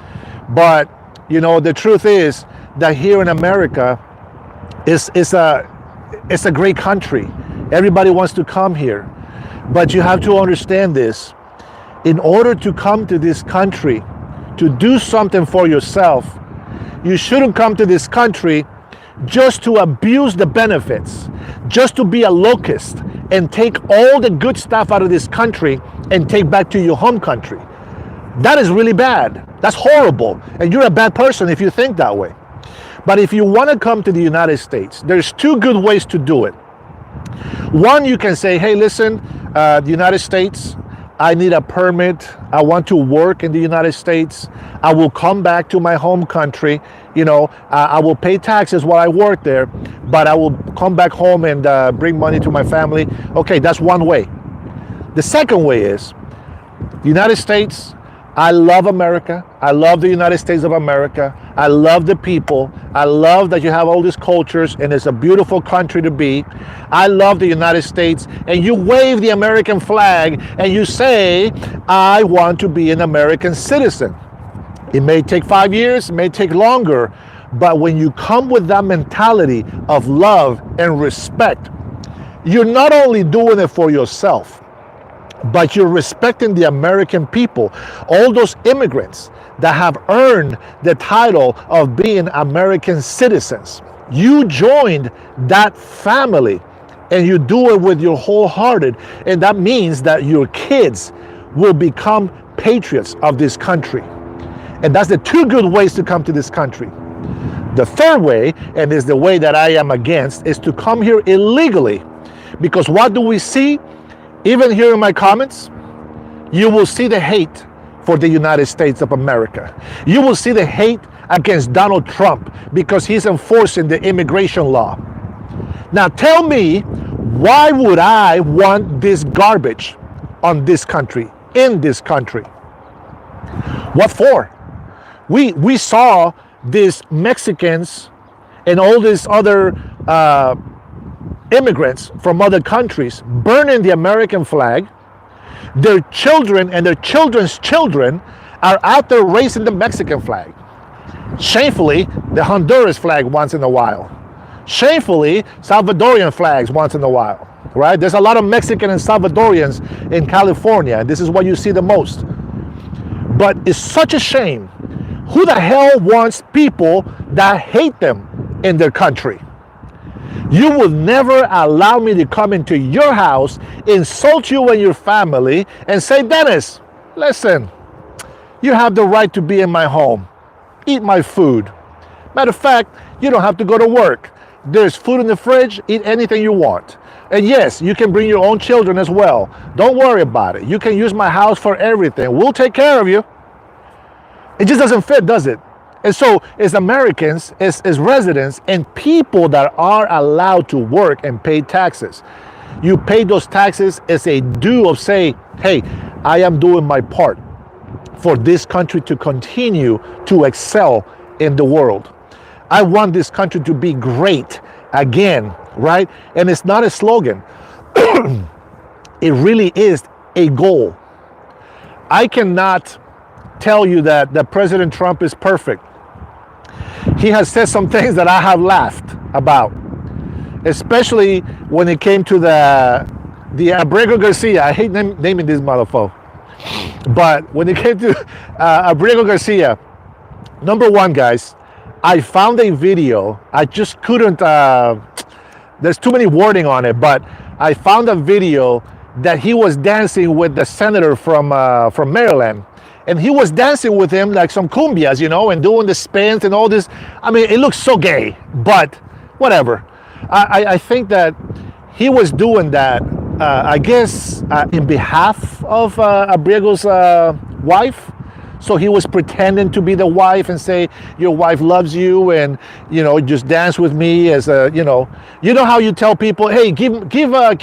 But, the truth is that here in America, it's a great country. Everybody wants to come here. But you have to understand this. In order to come to this country, to do something for yourself, you shouldn't come to this country just to abuse the benefits, just to be a locust and take all the good stuff out of this country and take back to your home country. That is really bad. That's horrible. And you're a bad person if you think that way. But if you want to come to the United States, there's two good ways to do it. One, you can say, hey, listen, the United States, I need a permit. I want to work in the United States. I will come back to my home country. I will pay taxes while I work there, but I will come back home and bring money to my family. Okay, that's one way. The second way is, the United States, I love America. I love the United States of America. I love the people. I love that you have all these cultures and it's a beautiful country to be. I love the United States. And you wave the American flag and you say, I want to be an American citizen. It may take 5 years, it may take longer, but when you come with that mentality of love and respect, you're not only doing it for yourself, but you're respecting the American people, all those immigrants that have earned the title of being American citizens. You joined that family and you do it with your wholehearted, and that means that your kids will become patriots of this country. And that's the two good ways to come to this country. The third way, and is the way that I am against, is to come here illegally. Because what do we see? Even here in my comments, you will see the hate for the United States of America. You will see the hate against Donald Trump because he's enforcing the immigration law. Now tell me, why would I want this garbage on this country, in this country? What for? We saw these Mexicans and all these other immigrants from other countries burning the American flag. Their children and their children's children are out there raising the Mexican flag. Shamefully, the Honduras flag once in a while. Shamefully, Salvadorian flags once in a while, right? There's a lot of Mexican and Salvadorians in California, and this is what you see the most. But it's such a shame. Who the hell wants people that hate them in their country? You will never allow me to come into your house, insult you and your family, and say, Dennis, listen, you have the right to be in my home. Eat my food. Matter of fact, you don't have to go to work. There's food in the fridge. Eat anything you want. And yes, you can bring your own children as well. Don't worry about it. You can use my house for everything. We'll take care of you. It just doesn't fit, does it? And so as Americans, as residents, and people that are allowed to work and pay taxes, you pay those taxes as a due of say, hey, I am doing my part for this country to continue to excel in the world. I want this country to be great again, right? And it's not a slogan. It really is a goal. I cannot tell you that President Trump is perfect. He has said some things that I have laughed about, especially when it came to the Abrego Garcia. I hate naming this motherfucker. But when it came to Abrego Garcia, Number one, guys, I found a video. I just couldn't, there's too many wording on it, but I found a video that he was dancing with the senator from Maryland. And he was dancing with him like some cumbias, you know, and doing the spins and all this. I mean, it looks so gay, but whatever. I think that he was doing that, I guess, in behalf of Abriego's wife. So he was pretending to be the wife and say, your wife loves you, and, you know, just dance with me as a, you know how you tell people, hey, give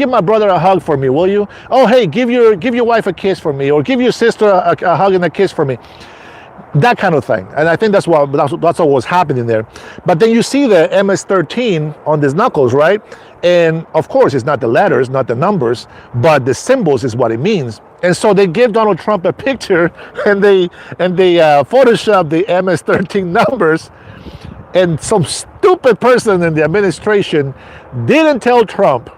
my brother a hug for me, will you? Oh, hey, give your wife a kiss for me, or give your sister a hug and a kiss for me. That kind of thing. And I think that's what was happening there. But then you see the MS-13 on these knuckles, right? And of course, it's not the letters, not the numbers, but the symbols is what it means. And so they give Donald Trump a picture, and they Photoshop the MS-13 numbers. And some stupid person in the administration didn't tell Trump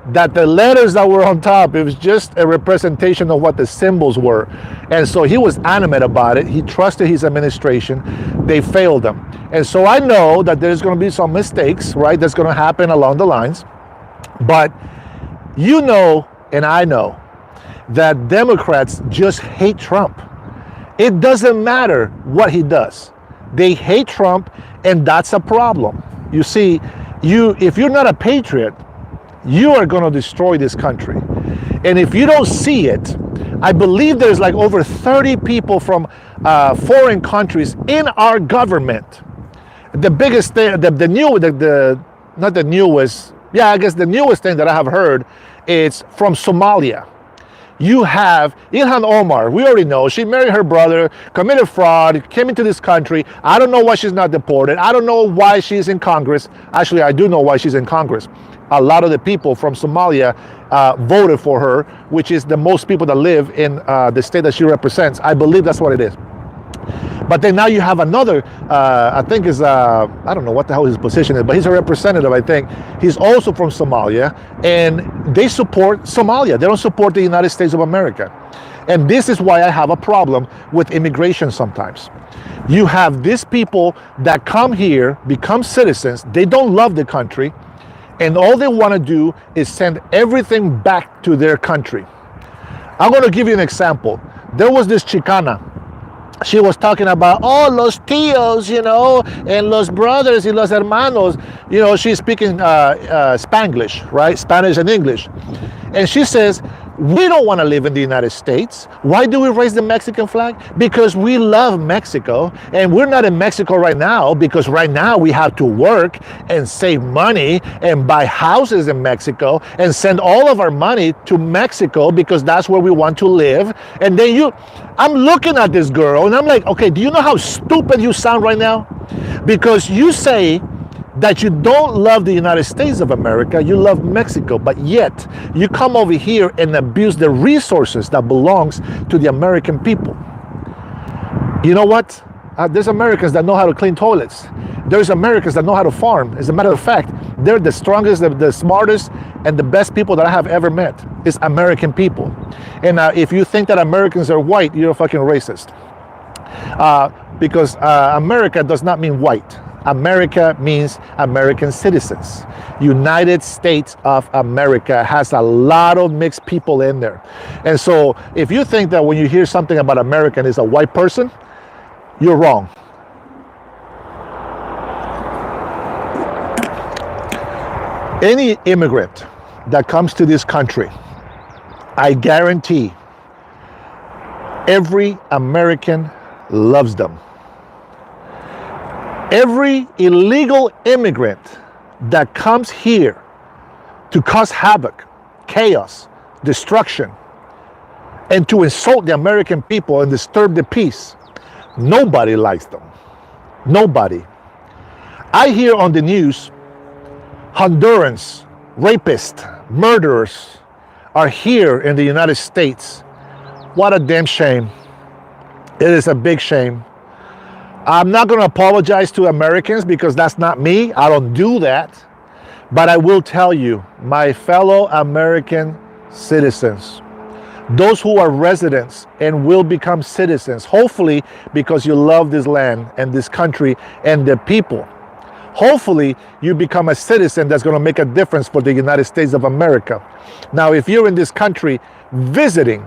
that the letters that were on top, it was just a representation of what the symbols were. And so he was animate about it. He trusted his administration. They failed him. And so I know that there's going to be some mistakes, right? That's going to happen along the lines. But you know, and I know, that Democrats just hate Trump. It doesn't matter what he does. They hate Trump, and that's a problem. You see, if you're not a patriot, you are going to destroy this country. And if you don't see it, I believe there's like over 30 people from foreign countries in our government. The biggest thing, the newest thing that I have heard is from Somalia. You have Ilhan Omar. We already know she married her brother, committed fraud, came into this country. I don't know why she's not deported. I don't know why she's in Congress. Actually, I do know why she's in Congress. A lot of the people from Somalia voted for her, which is the most people that live in the state that she represents. I believe that's what it is. But then now you have another, I think is, I don't know what the hell his position is, but he's a representative, I think. He's also from Somalia, and they support Somalia. They don't support the United States of America. And this is why I have a problem with immigration sometimes. You have these people that come here, become citizens, they don't love the country, and all they want to do is send everything back to their country. I'm going to give you an example. There was this Chicana. She was talking about, oh, los tíos, you know, and los brothers y los hermanos. You know, she's speaking Spanglish, right? Spanish and English. And she says, we don't want to live in the United States. Why do we raise the Mexican flag? Because we love Mexico. And we're not in Mexico right now because right now we have to work and save money and buy houses in Mexico and send all of our money to Mexico because that's where we want to live. And then I'm looking at this girl and I'm like, okay, do you know how stupid you sound right now? Because you say that you don't love the United States of America, you love Mexico, but yet you come over here and abuse the resources that belongs to the American people. You know what? There's Americans that know how to clean toilets. There's Americans that know how to farm. As a matter of fact, they're the strongest, the smartest, and the best people that I have ever met is American people. And if you think that Americans are white, you're a fucking racist. Because America does not mean white. America means American citizens. United States of America has a lot of mixed people in there. And so if you think that when you hear something about American is a white person, you're wrong. Any immigrant that comes to this country, I guarantee every American loves them. Every illegal immigrant that comes here to cause havoc, chaos, destruction, and to insult the American people and disturb the peace, nobody likes them. Nobody. I hear on the news, Hondurans, rapists, murderers are here in the United States. What a damn shame. It is a big shame. I'm not going to apologize to Americans because that's not me. I don't do that. But I will tell you, my fellow American citizens, those who are residents and will become citizens, hopefully because you love this land and this country and the people. Hopefully you become a citizen that's going to make a difference for the United States of America. Now, if you're in this country visiting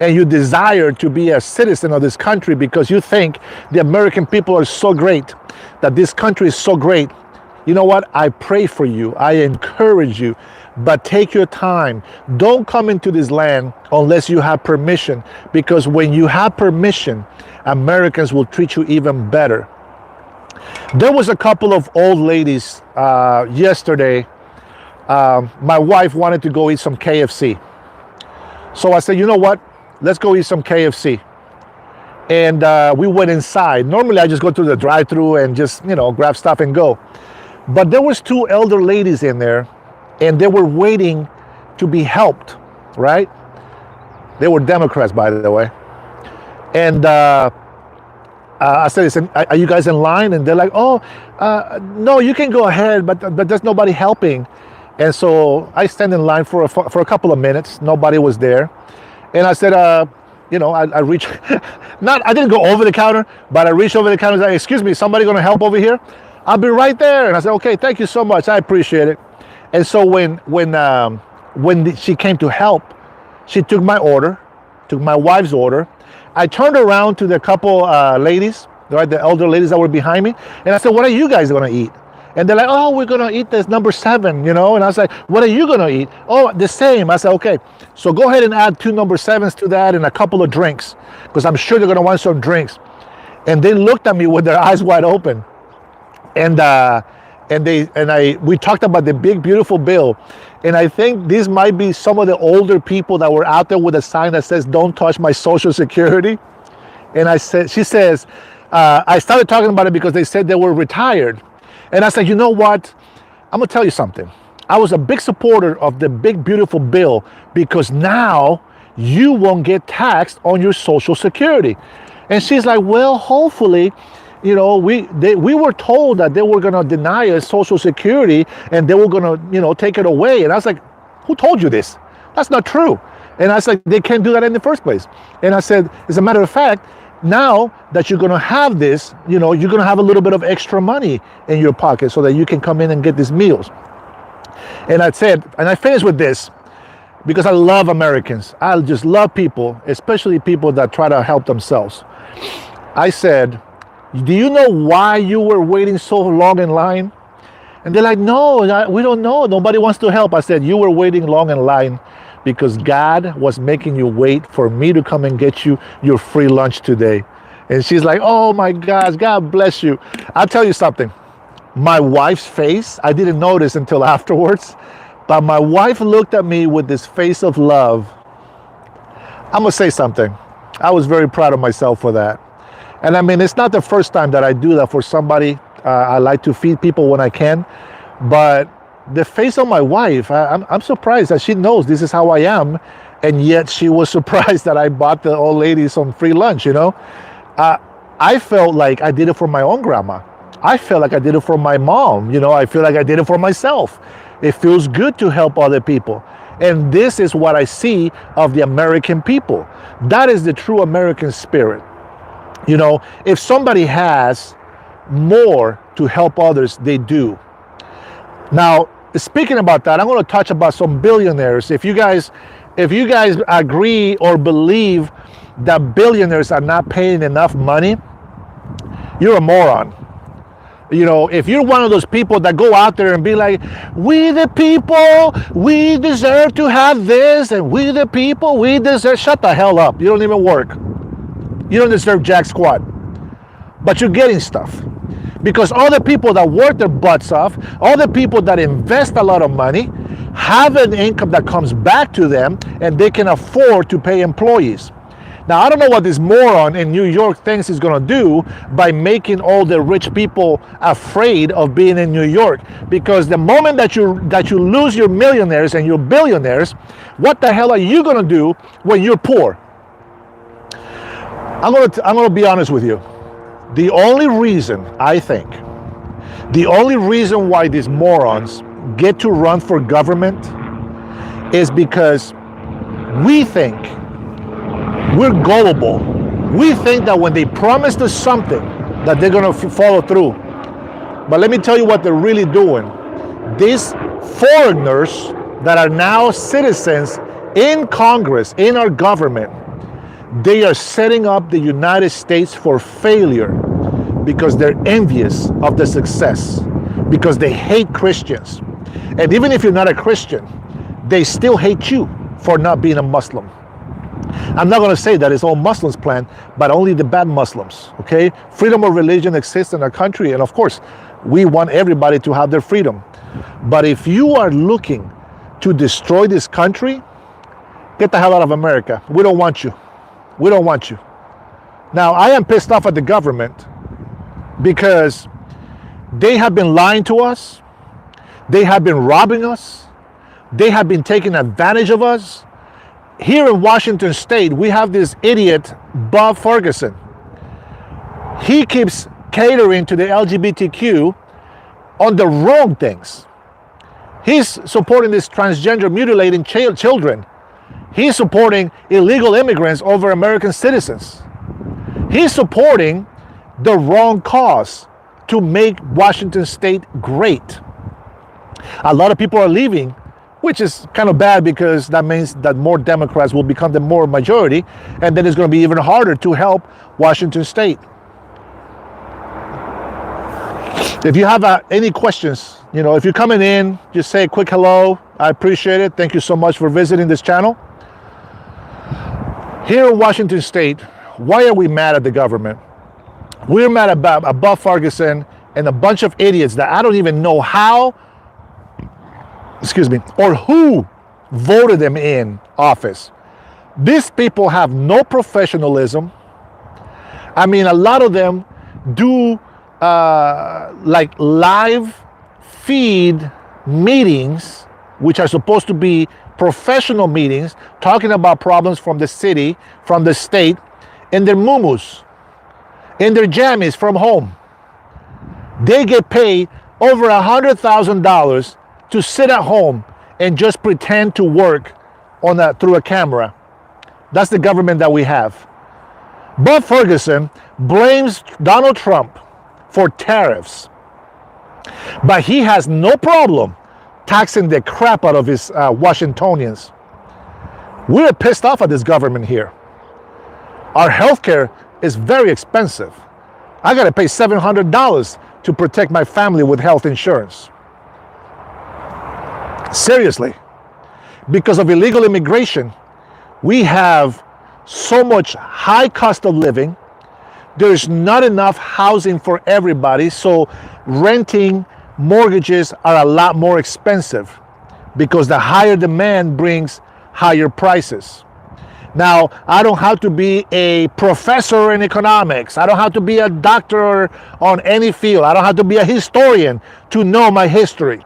and you desire to be a citizen of this country because you think the American people are so great, that this country is so great, you know what? I pray for you. I encourage you, but take your time. Don't come into this land unless you have permission, because when you have permission, Americans will treat you even better. There was a couple of old ladies yesterday. My wife wanted to go eat some KFC. So I said, you know what? Let's go eat some KFC. And we went inside. Normally I just go to the drive-thru and just, grab stuff and go. But there was two elder ladies in there, and they were waiting to be helped, right? They were Democrats, by the way. And I said, are you guys in line? And they're like, oh, no, you can go ahead, but there's nobody helping. And so I stand in line for a couple of minutes. Nobody was there. And I said, I reached, I didn't go over the counter, but I reached over the counter and said, excuse me, somebody going to help over here? I'll be right there. And I said, okay, thank you so much. I appreciate it. And so when she came to help, she took my order, took my wife's order. I turned around to the couple ladies, right, the elder ladies that were behind me, and I said, what are you guys going to eat? And they're like, oh, we're going to eat this number 7, And I was like, what are you going to eat? Oh, the same. I said, okay, so go ahead and add 2 number 7s to that and a couple of drinks, because I'm sure they're going to want some drinks. And they looked at me with their eyes wide open. And we talked about the big, beautiful bill. And I think these might be some of the older people that were out there with a sign that says, don't touch my Social Security. And she says, I started talking about it because they said they were retired. And I said, you know what? I'm going to tell you something. I was a big supporter of the big, beautiful bill because now you won't get taxed on your Social Security. And she's like, well, hopefully, we were told that they were going to deny us Social Security and they were going to, take it away. And I was like, who told you this? That's not true. And I said, they can't do that in the first place. And I said, as a matter of fact, now that you're going to have this, you're going to have a little bit of extra money in your pocket so that you can come in and get these meals. And I said, and I finished with this because I love Americans. I just love people, especially people that try to help themselves. I said, do you know why you were waiting so long in line? And they're like, no, we don't know. Nobody wants to help. I said, you were waiting long in line because God was making you wait for me to come and get you your free lunch today. And she's like, oh my gosh, God bless you. I'll tell you something. My wife's face, I didn't notice until afterwards, but my wife looked at me with this face of love. I'm going to say something. I was very proud of myself for that. And I mean, it's not the first time that I do that for somebody. I like to feed people when I can. But the face of my wife, I'm surprised that she knows this is how I am. And yet she was surprised that I bought the old lady some free lunch, I felt like I did it for my own grandma. I felt like I did it for my mom. I feel like I did it for myself. It feels good to help other people. And this is what I see of the American people. That is the true American spirit. If somebody has more to help others, they do. Now, speaking about that, I'm going to touch about some billionaires. If you guys agree or believe that billionaires are not paying enough money, you're a moron. If you're one of those people that go out there and be like, we the people, we deserve to have this, and we the people, we deserve, shut the hell up. You don't even work. You don't deserve jack squat. But you're getting stuff. Because all the people that work their butts off, all the people that invest a lot of money, have an income that comes back to them, and they can afford to pay employees. Now, I don't know what this moron in New York thinks he's going to do by making all the rich people afraid of being in New York. Because the moment that you lose your millionaires and your billionaires, what the hell are you going to do when you're poor? I'm going to be honest with you. The only reason why these morons get to run for government is because we think We're gullible. We think that when they promise us something, that they're going to follow through. But let me tell you what they're really doing. These foreigners that are now citizens in Congress, in our government, they are setting up the United States for failure because they're envious of the success, because they hate Christians. And even if you're not a Christian, they still hate you for not being a Muslim. I'm not going to say that it's all Muslims' plan, but only the bad Muslims, okay? Freedom of religion exists in our country, and of course, we want everybody to have their freedom. But if you are looking to destroy this country, get the hell out of America. We don't want you. We don't want you. Now, I am pissed off at the government because they have been lying to us. They have been robbing us. They have been taking advantage of us. Here in Washington State, we have this idiot, Bob Ferguson. He keeps catering to the LGBTQ on the wrong things. He's supporting this transgender mutilating children. He's supporting illegal immigrants over American citizens. He's supporting the wrong cause to make Washington State great. A lot of people are leaving, which is kind of bad because that means that more Democrats will become the more majority, and then it's going to be even harder to help Washington State. If you have any questions, if you're coming in, just say a quick hello. I appreciate it. Thank you so much for visiting this channel. Here in Washington State, why are we mad at the government? We're mad about Bob Ferguson and a bunch of idiots that I don't even know how, or who voted them in office. These people have no professionalism. I mean, a lot of them do like live feed meetings, which are supposed to be professional meetings, talking about problems from the city, from the state, in their muumuus, in their jammies from home. They get paid over $100,000 to sit at home and just pretend to work through a camera. That's the government that we have. Bob Ferguson blames Donald Trump for tariffs, but he has no problem taxing the crap out of his Washingtonians. We're pissed off at this government here. Our healthcare is very expensive. I got to pay $700 to protect my family with health insurance. Seriously. Because of illegal immigration, we have so much high cost of living. There's not enough housing for everybody, so renting, mortgages are a lot more expensive because the higher demand brings higher prices. Now, I don't have to be a professor in economics. I don't have to be a doctor on any field. I don't have to be a historian to know my history.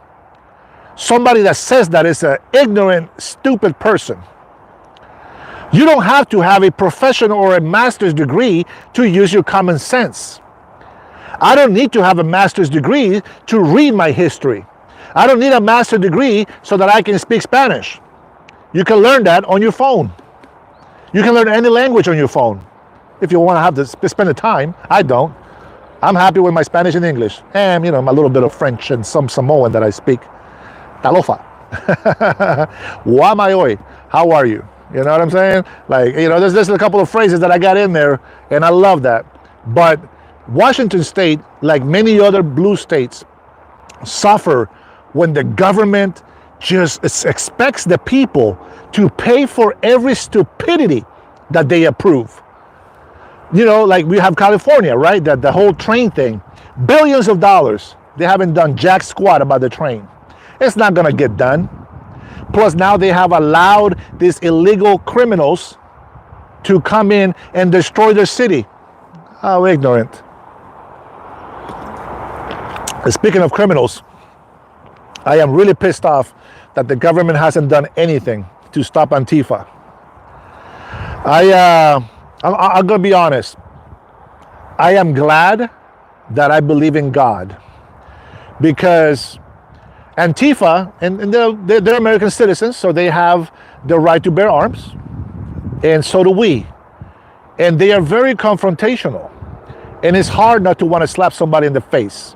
Somebody that says that is an ignorant, stupid person. You don't have to have a professional or a master's degree to use your common sense. I don't need to have a master's degree to read my history. I don't need a master's degree so that I can speak Spanish. You can learn that on your phone. You can learn any language on your phone. If you want to have to spend the time, I don't. I'm happy with my Spanish and English. And, my little bit of French and some Samoan that I speak. Talofa. Wa hoy. How are you? You know what I'm saying? Like, there's a couple of phrases that I got in there, and I love that. But Washington State, like many other blue states, suffer when the government just expects the people to pay for every stupidity that they approve. Like we have California, right? That the whole train thing, billions of dollars. They haven't done jack squat about the train. It's not going to get done. Plus now they have allowed these illegal criminals to come in and destroy their city. How ignorant. Speaking of criminals, I am really pissed off that the government hasn't done anything to stop Antifa. I'm going to be honest. I am glad that I believe in God, because Antifa, and they're American citizens, so they have the right to bear arms, and so do we. and they are very confrontational. And it's hard not to want to slap somebody in the face,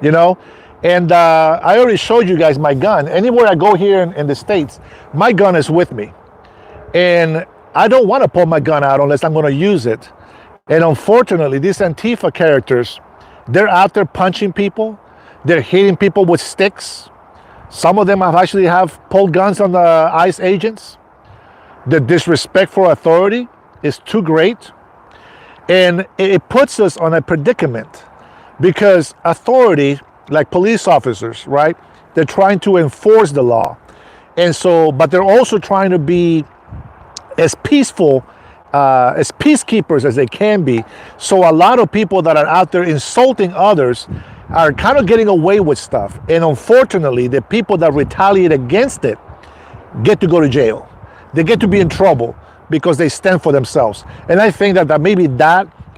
you know? And I already showed you guys my gun. Anywhere I go here in the States, my gun is with me. And I don't want to pull my gun out unless I'm going to use it. And unfortunately, these Antifa characters, they're out there punching people. They're hitting people with sticks. Some of them have pulled guns on the ICE agents. The disrespect for authority is too great. And it puts us on a predicament because authority, like police officers, right? They're trying to enforce the law. And so, but they're also trying to be as peaceful, as peacekeepers as they can be. So a lot of people that are out there insulting others are kind of getting away with stuff. And unfortunately, the people that retaliate against it get to go to jail. They get to be in trouble because they stand for themselves. And I think that maybe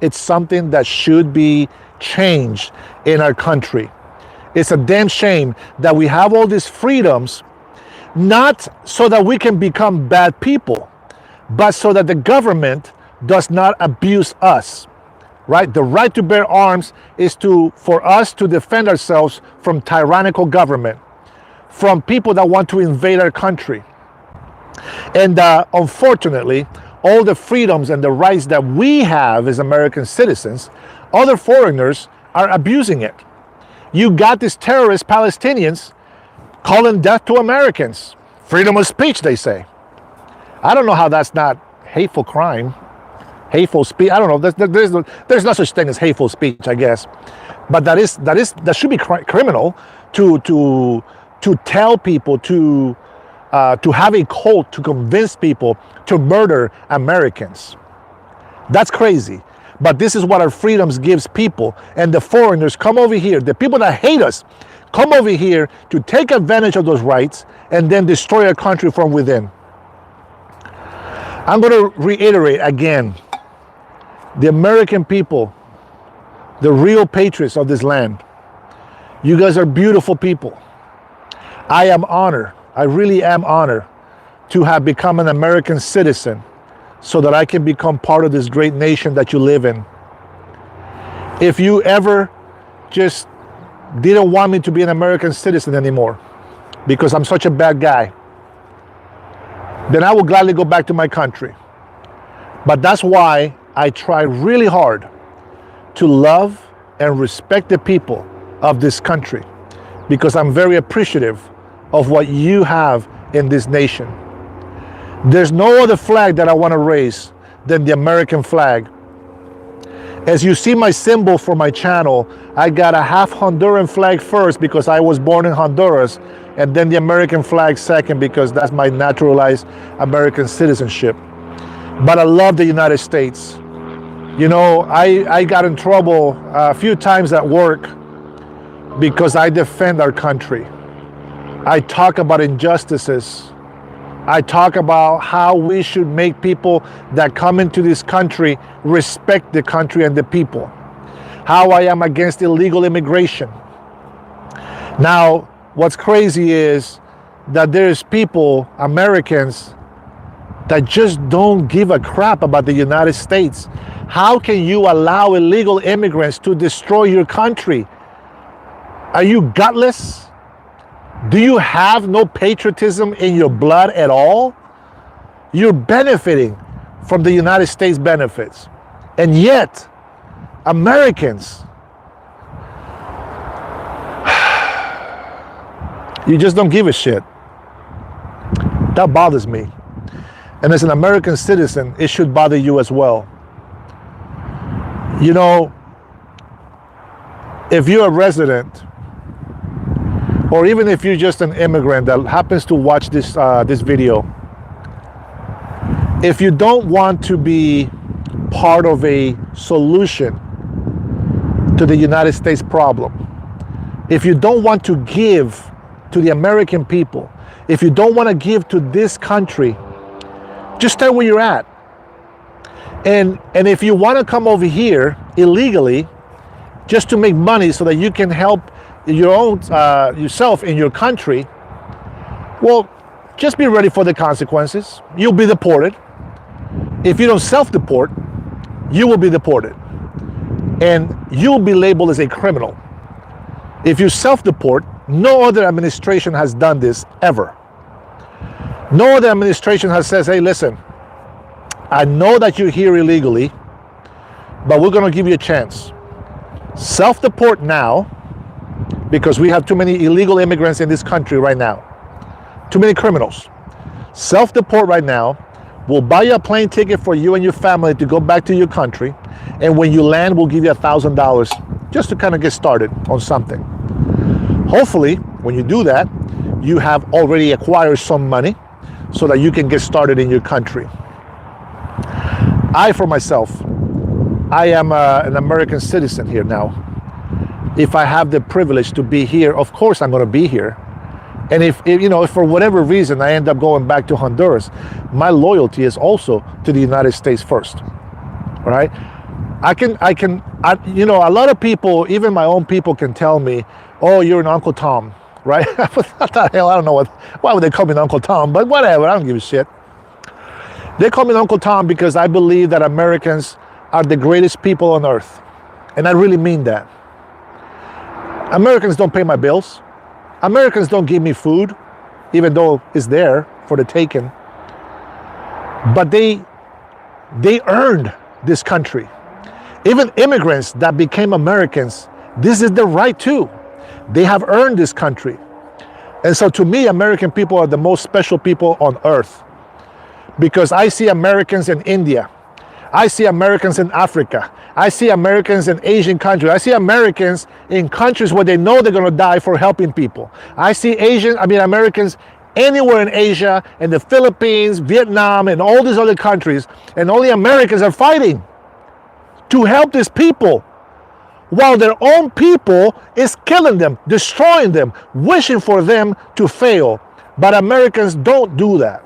it's something that should be changed in our country. It's a damn shame that we have all these freedoms, not so that we can become bad people, but so that the government does not abuse us, right? The right to bear arms is for us to defend ourselves from tyrannical government, from people that want to invade our country. And unfortunately, all the freedoms and the rights that we have as American citizens, other foreigners are abusing it. You got these terrorist Palestinians calling death to Americans. Freedom of speech, they say. I don't know how that's not hateful crime, hateful speech. I don't know. There's no such thing as hateful speech, I guess. But that should be criminal to tell people to have a cult to convince people to murder Americans. That's crazy. But this is what our freedoms gives people. And the foreigners come over here, the people that hate us, come over here to take advantage of those rights and then destroy our country from within. I'm going to reiterate again, the American people, the real patriots of this land, you guys are beautiful people. I am honored. I really am honored to have become an American citizen so that I can become part of this great nation that you live in. If you ever just didn't want me to be an American citizen anymore because I'm such a bad guy, then I will gladly go back to my country. But that's why I try really hard to love and respect the people of this country, because I'm very appreciative of what you have in this nation. There's no other flag that I want to raise than the American flag. As you see my symbol for my channel, I got a half Honduran flag first because I was born in Honduras, and then the American flag second because that's my naturalized American citizenship. But I love the United States. You know, I got in trouble a few times at work because I defend our country. I talk about injustices. I talk about how we should make people that come into this country respect the country and the people. How I am against illegal immigration. Now, what's crazy is that there's people, Americans, that just don't give a crap about the United States. How can you allow illegal immigrants to destroy your country? Are you gutless? Do you have no patriotism in your blood at all? You're benefiting from the United States benefits. And yet, Americans, you just don't give a shit. That bothers me. And as an American citizen, it should bother you as well. You know, if you're a resident, or even if you're just an immigrant that happens to watch this video, if you don't want to be part of a solution to the United States problem, if you don't want to give to the American people, if you don't want to give to this country, just stay where you're at. And if you want to come over here illegally just to make money so that you can help your own yourself in your country, well, just be ready for the consequences. You'll be deported. If you don't self-deport, you will be deported. And you'll be labeled as a criminal. If you self-deport, no other administration has done this ever. No other administration has said, hey, listen, I know that you're here illegally, but we're going to give you a chance. Self-deport now, because we have too many illegal immigrants in this country right now. Too many criminals. Self-deport right now. We'll buy you a plane ticket for you and your family to go back to your country. And when you land, we'll give you $1,000 just to kind of get started on something. Hopefully, when you do that, you have already acquired some money so that you can get started in your country. I, for myself, I am an American citizen here now. If I have the privilege to be here, of course I'm going to be here. And if for whatever reason I end up going back to Honduras, my loyalty is also to the United States first. All right? A lot of people, even my own people, can tell me, oh, you're an Uncle Tom, right? What the hell? I don't know why would they call me an Uncle Tom, but whatever, I don't give a shit. They call me an Uncle Tom because I believe that Americans are the greatest people on earth. And I really mean that. Americans don't pay my bills. Americans don't give me food, even though it's there for the taking. But they earned this country. Even immigrants that became Americans, this is their right too. They have earned this country. And so to me, American people are the most special people on earth. Because I see Americans in India. I see Americans in Africa. I see Americans in Asian countries. I see Americans in countries where they know they're going to die for helping people. I see Americans anywhere in Asia, in the Philippines, Vietnam, and all these other countries. And only Americans are fighting to help these people, while their own people is killing them, destroying them, wishing for them to fail. But Americans don't do that.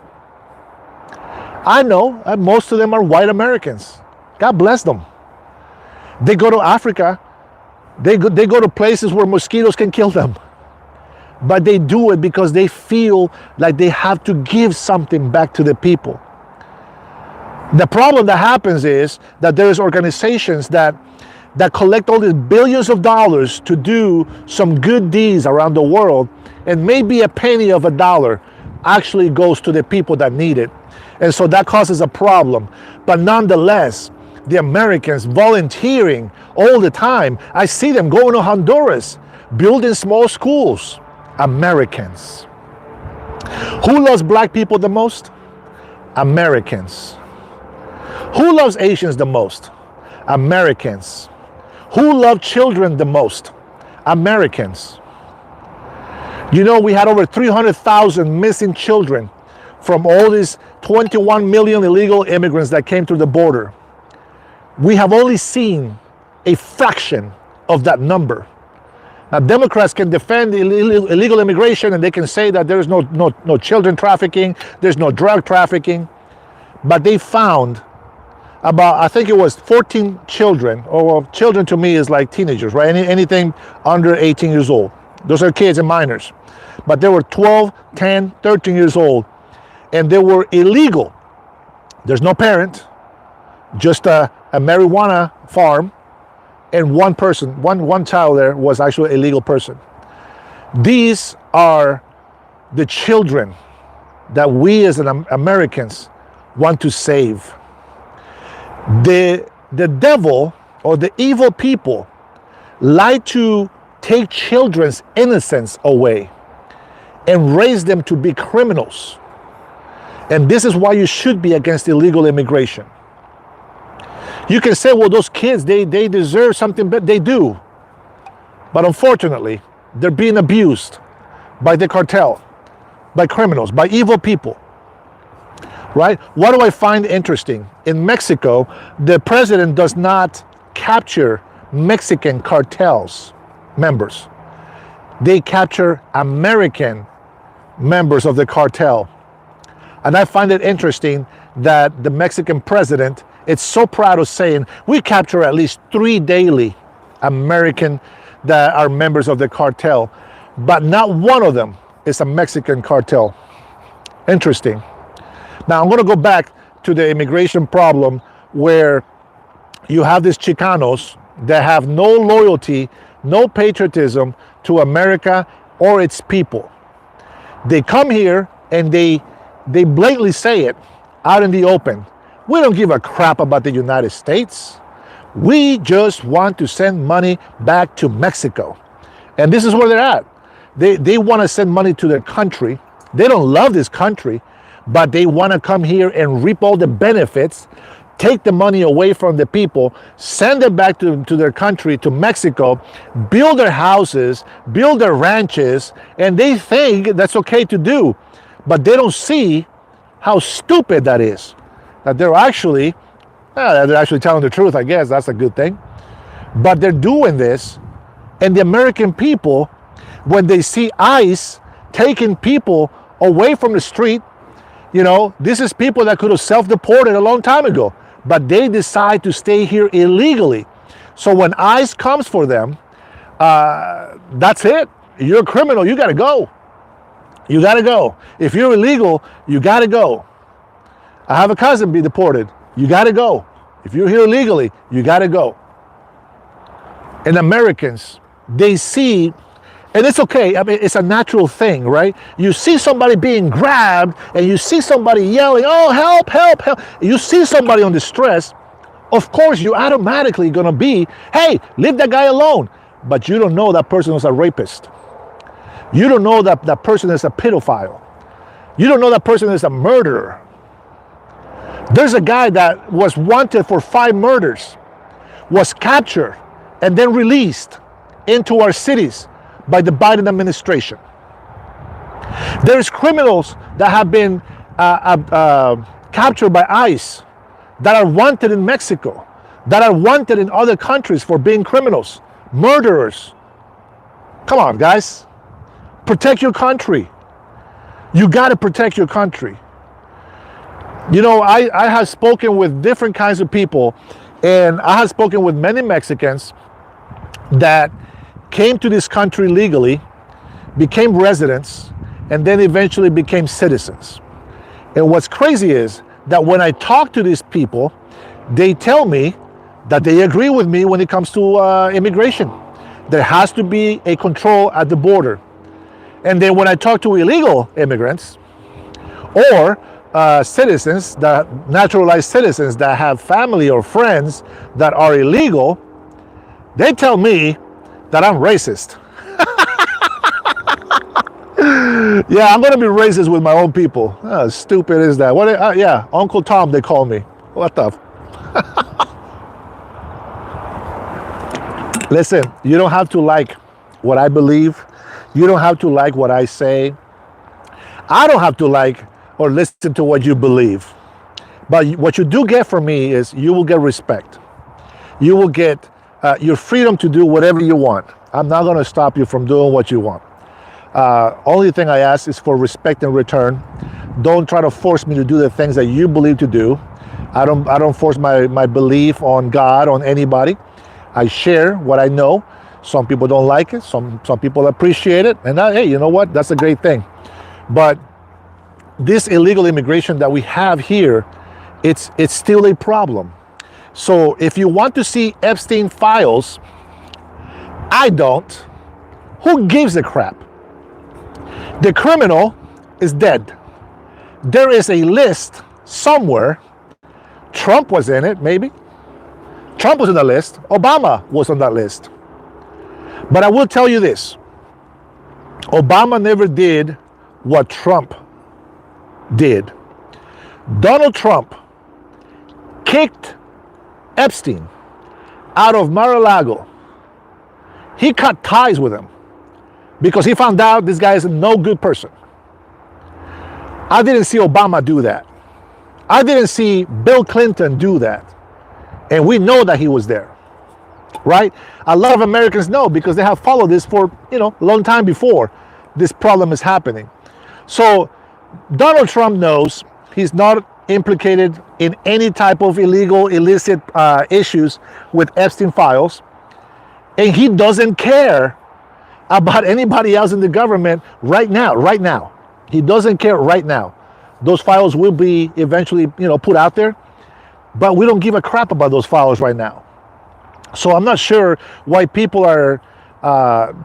I know most of them are white Americans. God bless them. They go to Africa. They go to places where mosquitoes can kill them. But they do it because they feel like they have to give something back to the people. The problem that happens is that there's organizations that collect all these billions of dollars to do some good deeds around the world, and maybe a penny of a dollar actually goes to the people that need it. And so that causes a problem. But nonetheless, the Americans volunteering all the time. I see them going to Honduras, building small schools. Americans. Who loves black people the most? Americans. Who loves Asians the most? Americans. Who love children the most? Americans. You know, we had over 300,000 missing children from all these 21 million illegal immigrants that came through the border. We have only seen a fraction of that number. Now, Democrats can defend illegal immigration, and they can say that there's no children trafficking, there's no drug trafficking, but they found about, I think it was 14 children, or children to me is like teenagers, right? Anything under 18 years old. Those are kids and minors. But they were 12, 10, 13 years old, and they were illegal. There's no parent, just a marijuana farm, and one person, one child there was actually a legal person. These are the children that we as Americans want to save. The devil or the evil people like to take children's innocence away and raise them to be criminals. And this is why you should be against illegal immigration. You can say, well, those kids, they deserve something, but they do. But unfortunately, they're being abused by the cartel, by criminals, by evil people. Right? What do I find interesting? In Mexico, the president does not capture Mexican cartels members. They capture American members of the cartel. And I find it interesting that the Mexican president is so proud of saying, we capture at least 3 daily American that are members of the cartel, but not one of them is a Mexican cartel. Interesting. Now I'm going to go back to the immigration problem where you have these Chicanos that have no loyalty, no patriotism to America or its people. They come here and they blatantly say it out in the open. We don't give a crap about the United States. We just want to send money back to Mexico. And this is where they're at. They want to send money to their country. They don't love this country, but they want to come here and reap all the benefits, take the money away from the people, send it back to their country, to Mexico, build their houses, build their ranches, and they think that's okay to do. But they don't see how stupid that is. That they're actually telling the truth, I guess. That's a good thing. But they're doing this, and the American people, when they see ICE taking people away from the street, this is people that could have self-deported a long time ago, but they decide to stay here illegally. So when ICE comes for them, that's it. You're a criminal, you gotta go. You gotta go. If you're illegal, you gotta go. I have a cousin be deported. You gotta go. If you're here illegally, you gotta go. And Americans, they see, and it's okay, I mean, it's a natural thing, right? You see somebody being grabbed and you see somebody yelling, oh, help, help, help. You see somebody on distress, of course you're automatically gonna be, hey, leave that guy alone. But you don't know that person is a rapist. You don't know that that person is a pedophile. You don't know that person is a murderer. There's a guy that was wanted for 5 murders, was captured and then released into our cities by the Biden administration. There's criminals that have been captured by ICE that are wanted in Mexico, that are wanted in other countries for being criminals, murderers. Come on, guys. Protect your country. You got to protect your country. I have spoken with different kinds of people, and I have spoken with many Mexicans that came to this country legally, became residents, and then eventually became citizens. And what's crazy is that when I talk to these people, they tell me that they agree with me when it comes to immigration. There has to be a control at the border. And then when I talk to illegal immigrants or citizens, that naturalized citizens that have family or friends that are illegal, they tell me that I'm racist. Yeah, I'm gonna be racist with my own people. How stupid is that? What? Yeah, Uncle Tom, they call me. What the? Listen, you don't have to like what I believe. You don't have to like what I say. I don't have to like or listen to what you believe. But what you do get from me is you will get respect. You will get your freedom to do whatever you want. I'm not going to stop you from doing what you want. Only thing I ask is for respect in return. Don't try to force me to do the things that you believe to do. I don't force my belief on God, on anybody. I share what I know. Some people don't like it. Some people appreciate it. And hey, you know what? That's a great thing. But this illegal immigration that we have here, it's still a problem. So if you want to see Epstein files, I don't. Who gives a crap? The criminal is dead. There is a list somewhere. Trump was in it, maybe. Trump was on the list. Obama was on that list. But I will tell you this. Obama never did what Trump did. Donald Trump kicked Epstein out of Mar-a-Lago. He cut ties with him because he found out this guy is no good person. I didn't see Obama do that. I didn't see Bill Clinton do that. And we know that he was there, right? A lot of Americans know because they have followed this for, a long time before this problem is happening. So Donald Trump knows he's not implicated in any type of illegal, illicit issues with Epstein files. And he doesn't care about anybody else in the government right now. He doesn't care right now. Those files will be eventually, put out there. but we don't give a crap about those followers right now. So I'm not sure why people are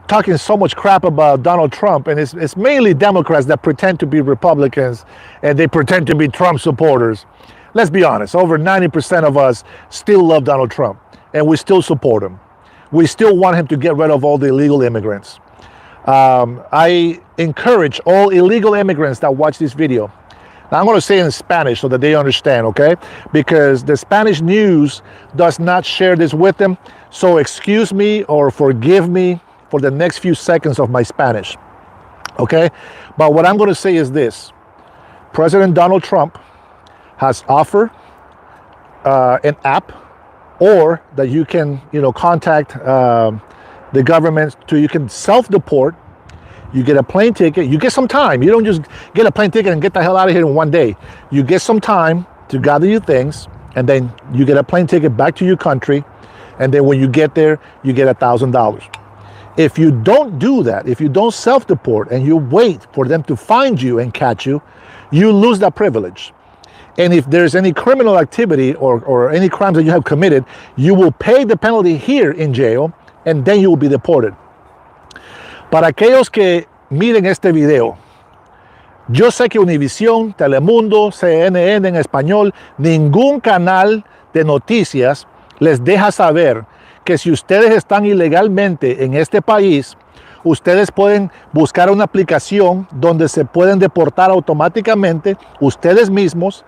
talking so much crap about Donald Trump, and it's mainly Democrats that pretend to be Republicans and they pretend to be Trump supporters. Let's be honest, over 90% of us still love Donald Trump, and we still support him. We still want him to get rid of all the illegal immigrants. I encourage all illegal immigrants that watch this video. Now I'm going to say it in Spanish so that they understand, okay? Because the Spanish news does not share this with them. So excuse me or forgive me for the next few seconds of my Spanish, okay? But what I'm going to say is this. President Donald Trump has offered an app, or that you can, contact the government you can self-deport. You get a plane ticket, you get some time. You don't just get a plane ticket and get the hell out of here in one day. You get some time to gather your things, and then you get a plane ticket back to your country, and then when you get there, you get $1,000. If you don't do that, if you don't self-deport and you wait for them to find you and catch you, you lose that privilege. And if there's any criminal activity or any crimes that you have committed, you will pay the penalty here in jail, and then you will be deported. Para aquellos que miren este video, yo sé que Univisión, Telemundo, CNN en español, ningún canal de noticias les deja saber que si ustedes están ilegalmente en este país, ustedes pueden buscar una aplicación donde se pueden deportar automáticamente ustedes mismos,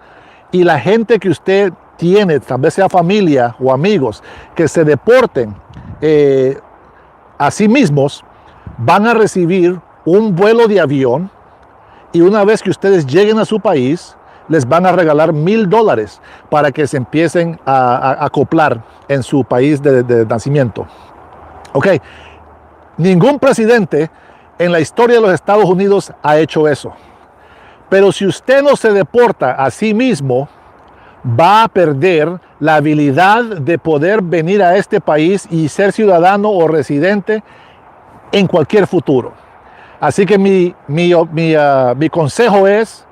y la gente que usted tiene, tal vez sea familia o amigos, que se deporten a sí mismos, van a recibir un vuelo de avión, y una vez que ustedes lleguen a su país, les van a regalar $1,000 para que se empiecen a acoplar en su país de nacimiento. Ok, ningún presidente en la historia de los Estados Unidos ha hecho eso. Pero si usted no se deporta a sí mismo, va a perder la habilidad de poder venir a este país y ser ciudadano o residente en cualquier futuro. Así que mi consejo es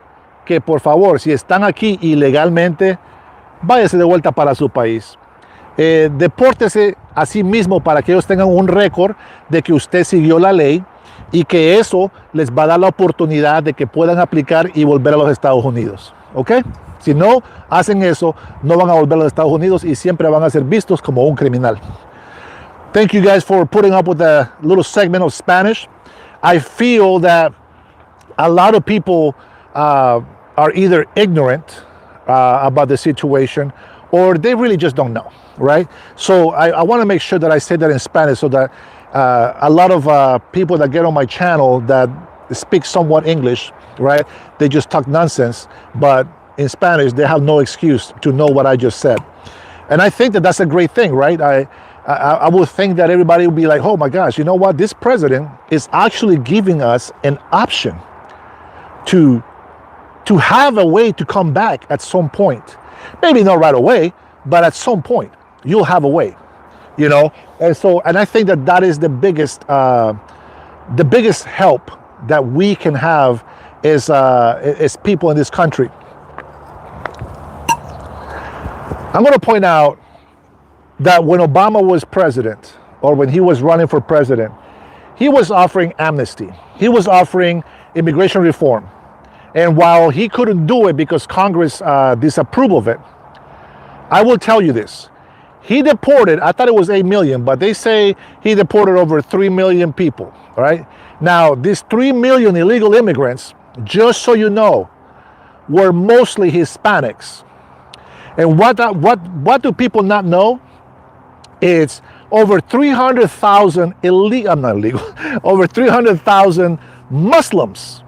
que, por favor, si están aquí ilegalmente, váyase de vuelta para su país. Depórtese a sí mismo para que ellos tengan un récord de que usted siguió la ley, y que eso les va a dar la oportunidad de que puedan aplicar y volver a los Estados Unidos. ¿Ok? Si no hacen eso, no van a volver a los Estados Unidos y siempre van a ser vistos como un criminal. Thank you guys for putting up with a little segment of Spanish. I feel that a lot of people are either ignorant about the situation, or they really just don't know, right? So I want to make sure that I say that in Spanish so that a lot of people that get on my channel that speak somewhat English, right? They just talk nonsense, but in Spanish, they have no excuse to know what I just said. And I think that that's a great thing, right? I would think that everybody would be like, oh my gosh, you know what? This president is actually giving us an option to have a way to come back at some point. Maybe not right away, but at some point, you'll have a way, And I think that is the biggest help that we can have as people in this country. I'm going to point out that when Obama was president, or when he was running for president, he was offering amnesty. He was offering immigration reform. And while he couldn't do it because Congress disapproved of it, I will tell you this. He deported, I thought it was 8 million, but they say he deported over 3 million people, all right? Now, these 3 million illegal immigrants, just so you know, were mostly Hispanics. And what do people not know? It's over 300,000 over 300,000 Muslims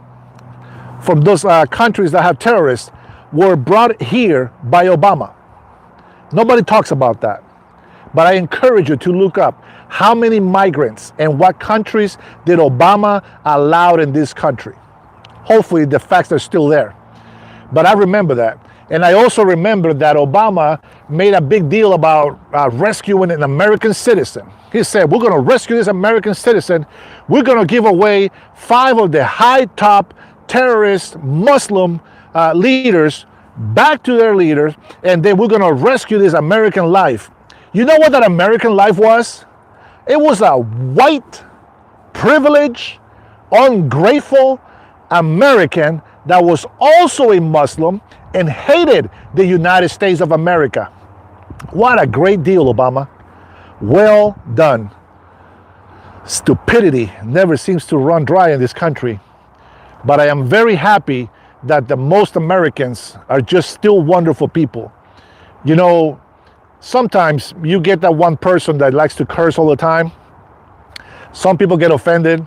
from those countries that have terrorists were brought here by Obama. Nobody talks about that. But I encourage you to look up how many migrants and what countries did Obama allow in this country. Hopefully the facts are still there. But I remember that. And I also remember that Obama made a big deal about rescuing an American citizen. He said, we're going to rescue this American citizen. We're going to give away 5 of the high top terrorist Muslim leaders back to their leaders, and then we're going to rescue this American life. You know what that American life was? It was a white, privileged, ungrateful American that was also a Muslim and hated the United States of America. What a great deal, Obama. Well done. Stupidity never seems to run dry in this country. But I am very happy that the most Americans are just still wonderful people. You know, sometimes you get that one person that likes to curse all the time. Some people get offended.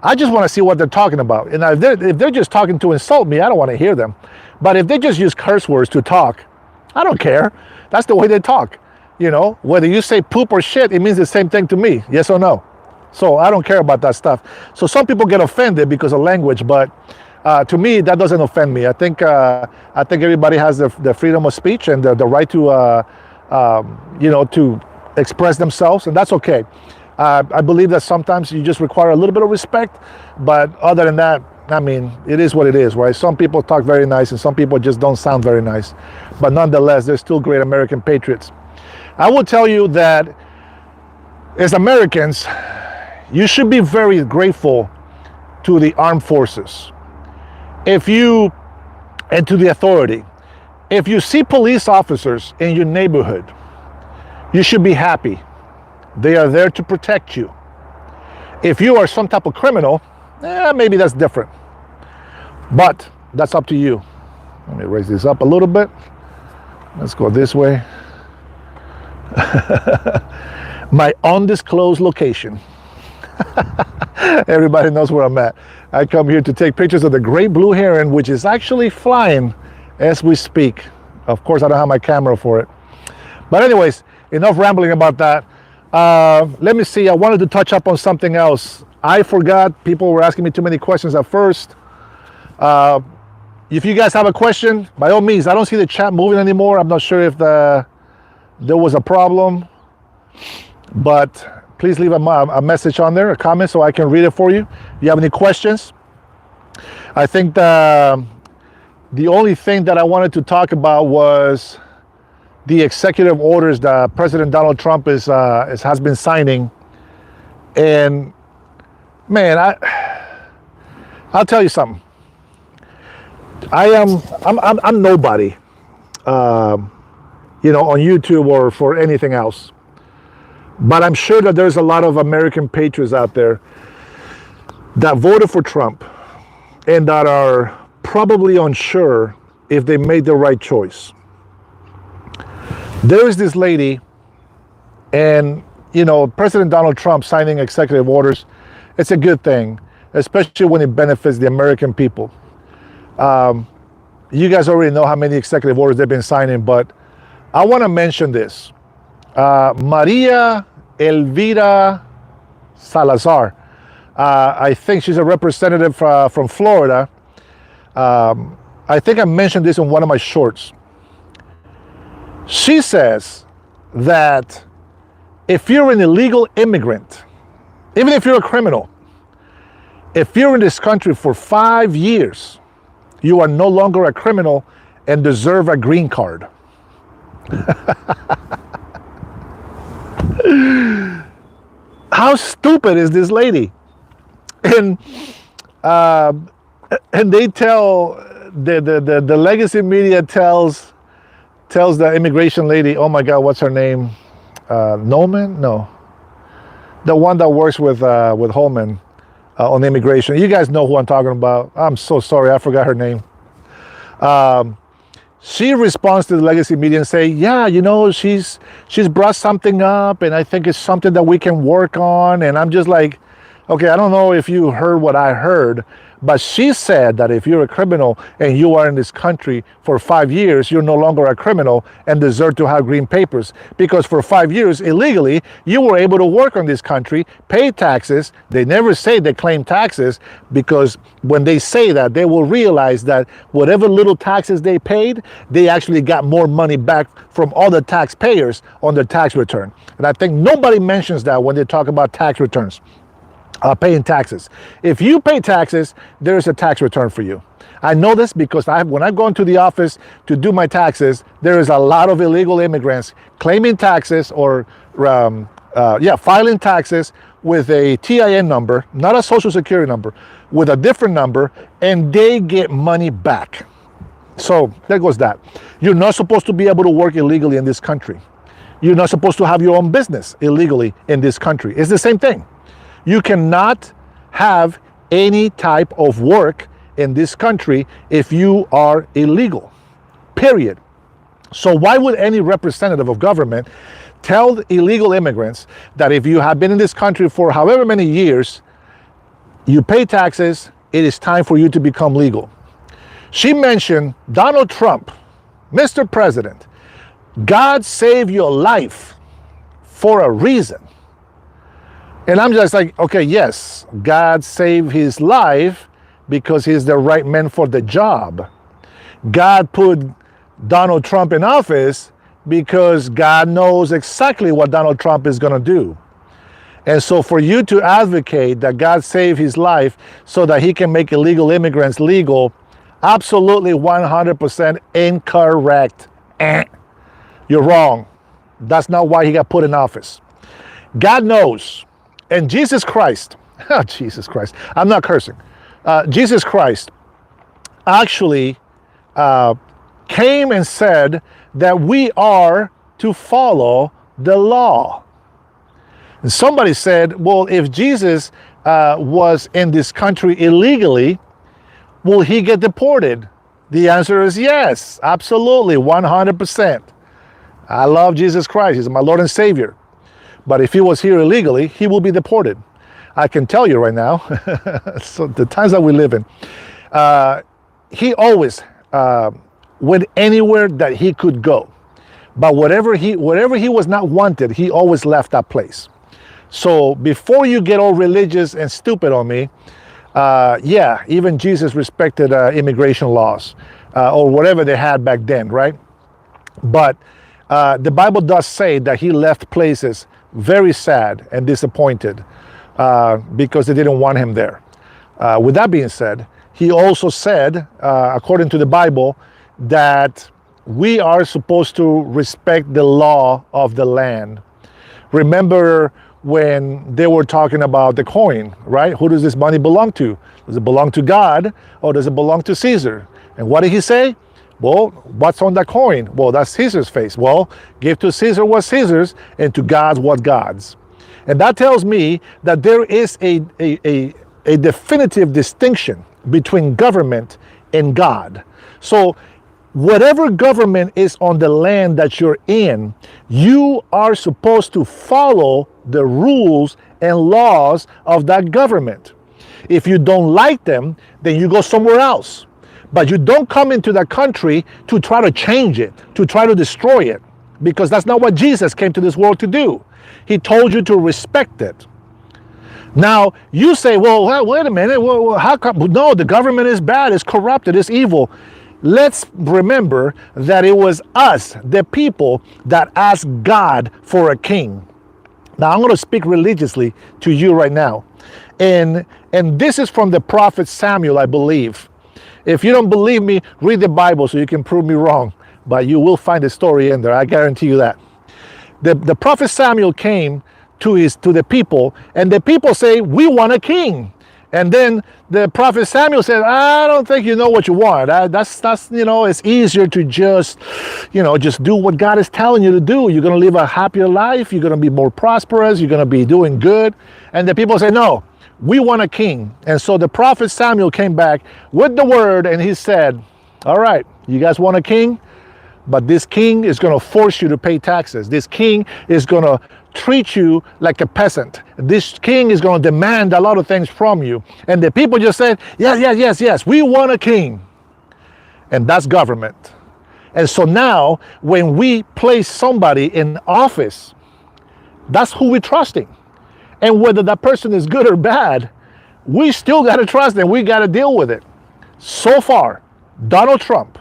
I just want to see what they're talking about. And if they're just talking to insult me, I don't want to hear them. But if they just use curse words to talk, I don't care. That's the way they talk. You know, whether you say poop or shit, it means the same thing to me. Yes or no? So I don't care about that stuff. So some people get offended because of language, but to me, that doesn't offend me. I think everybody has the freedom of speech and the right to, to express themselves, and that's okay. I believe that sometimes you just require a little bit of respect, but other than that, I mean, it is what it is, right? Some people talk very nice and some people just don't sound very nice. But nonetheless, they're still great American patriots. I will tell you that as Americans, you should be very grateful to the armed forces. And to the authority. If you see police officers in your neighborhood, you should be happy. They are there to protect you. If you are some type of criminal, maybe that's different. But that's up to you. Let me raise this up a little bit. Let's go this way. My undisclosed location. Everybody knows where I'm at. I come here to take pictures of the great blue heron, which is actually flying as we speak. Of course, I don't have my camera for it. But anyways, enough rambling about that. Let me see. I wanted to touch up on something else. I forgot. People were asking me too many questions at first. If you guys have a question, by all means. I don't see the chat moving anymore. I'm not sure if there was a problem. But please leave a message on there, a comment, so I can read it for you. If you have any questions. I think the only thing that I wanted to talk about was the executive orders that President Donald Trump has been signing. And man, I'll tell you something. I'm nobody, on YouTube or for anything else. But I'm sure that there's a lot of American patriots out there that voted for Trump and that are probably unsure if they made the right choice. There is this lady, and President Donald Trump signing executive orders, it's a good thing, especially when it benefits the American people. You guys already know how many executive orders they've been signing, but I want to mention this. Maria Elvira Salazar, I think she's a representative from Florida. I think I mentioned this in one of my shorts. She says that if you're an illegal immigrant, even if you're a criminal, if you're in this country for 5 years, you are no longer a criminal and deserve a green card. How stupid is this lady? And they tell the legacy media tells the immigration lady, oh my God, what's her name? Noman? No, the one that works with Holman on immigration. You guys know who I'm talking about. I'm so sorry, I forgot her name. She responds to the legacy media and say, yeah, she's brought something up and I think it's something that we can work on. And I'm just like, okay, I don't know if you heard what I heard, but she said that if you're a criminal and you are in this country for 5 years, you're no longer a criminal and deserve to have green papers. Because for 5 years, illegally, you were able to work on this country, pay taxes. They never say they claim taxes, because when they say that, they will realize that whatever little taxes they paid, they actually got more money back from all the taxpayers on their tax return. And I think nobody mentions that when they talk about tax returns. paying taxes. If you pay taxes, there's a tax return for you. I know this because when I go into the office to do my taxes, there is a lot of illegal immigrants claiming taxes or filing taxes with a TIN number, not a social security number, with a different number, and they get money back. So there goes that. You're not supposed to be able to work illegally in this country. You're not supposed to have your own business illegally in this country. It's the same thing. You cannot have any type of work in this country if you are illegal, period. So why would any representative of government tell illegal immigrants that if you have been in this country for however many years, you pay taxes, it is time for you to become legal? She mentioned Donald Trump, Mr. President, God saved your life for a reason. And I'm just like, okay, yes, God saved his life because he's the right man for the job. God put Donald Trump in office because God knows exactly what Donald Trump is going to do. And so for you to advocate that God saved his life so that he can make illegal immigrants legal, absolutely 100% incorrect. You're wrong. That's not why he got put in office. God knows. And Jesus Christ, Jesus Christ, I'm not cursing. Jesus Christ actually came and said that we are to follow the law. And somebody said, well, if Jesus was in this country illegally, will he get deported? The answer is yes, absolutely, 100%. I love Jesus Christ. He's my Lord and Savior. But if he was here illegally, he will be deported. I can tell you right now, so the times that we live in, he always went anywhere that he could go. But wherever he was not wanted, he always left that place. So before you get all religious and stupid on me, even Jesus respected immigration laws or whatever they had back then, right? But the Bible does say that he left places very sad and disappointed because they didn't want him there. With that being said, he also said, according to the Bible, that we are supposed to respect the law of the land. Remember when they were talking about the coin, right? Who does this money belong to? Does it belong to God or does it belong to Caesar? And what did he say? Well, what's on that coin? Well, that's Caesar's face. Well, give to Caesar what's Caesar's and to God's what God's. And that tells me that there is a definitive distinction between government and God. So whatever government is on the land that you're in, you are supposed to follow the rules and laws of that government. If you don't like them, then you go somewhere else. But you don't come into that country to try to change it, to try to destroy it, because that's not what Jesus came to this world to do. He told you to respect it. Now, you say, well, wait a minute, well, how come? No, the government is bad, it's corrupted, it's evil. Let's remember that it was us, the people, that asked God for a king. Now, I'm going to speak religiously to you right now. And this is from the prophet Samuel, I believe. If you don't believe me, read the Bible so you can prove me wrong. But you will find the story in there, I guarantee you that. The prophet Samuel came to the people, and the people say, we want a king. And then the prophet Samuel said, I don't think you know what you want. That's it's easier to just do what God is telling you to do. You're going to live a happier life. You're going to be more prosperous. You're going to be doing good. And the people say, no, we want a king. And so the prophet Samuel came back with the word, and he said, all right, you guys want a king? But this king is going to force you to pay taxes. This king is going to treat you like a peasant. This king is going to demand a lot of things from you. And the people just said, yes, we want a king. And that's government. And so now, when we place somebody in office, that's who we're trusting. And whether that person is good or bad, we still got to trust them. We got to deal with it. So far, Donald Trump,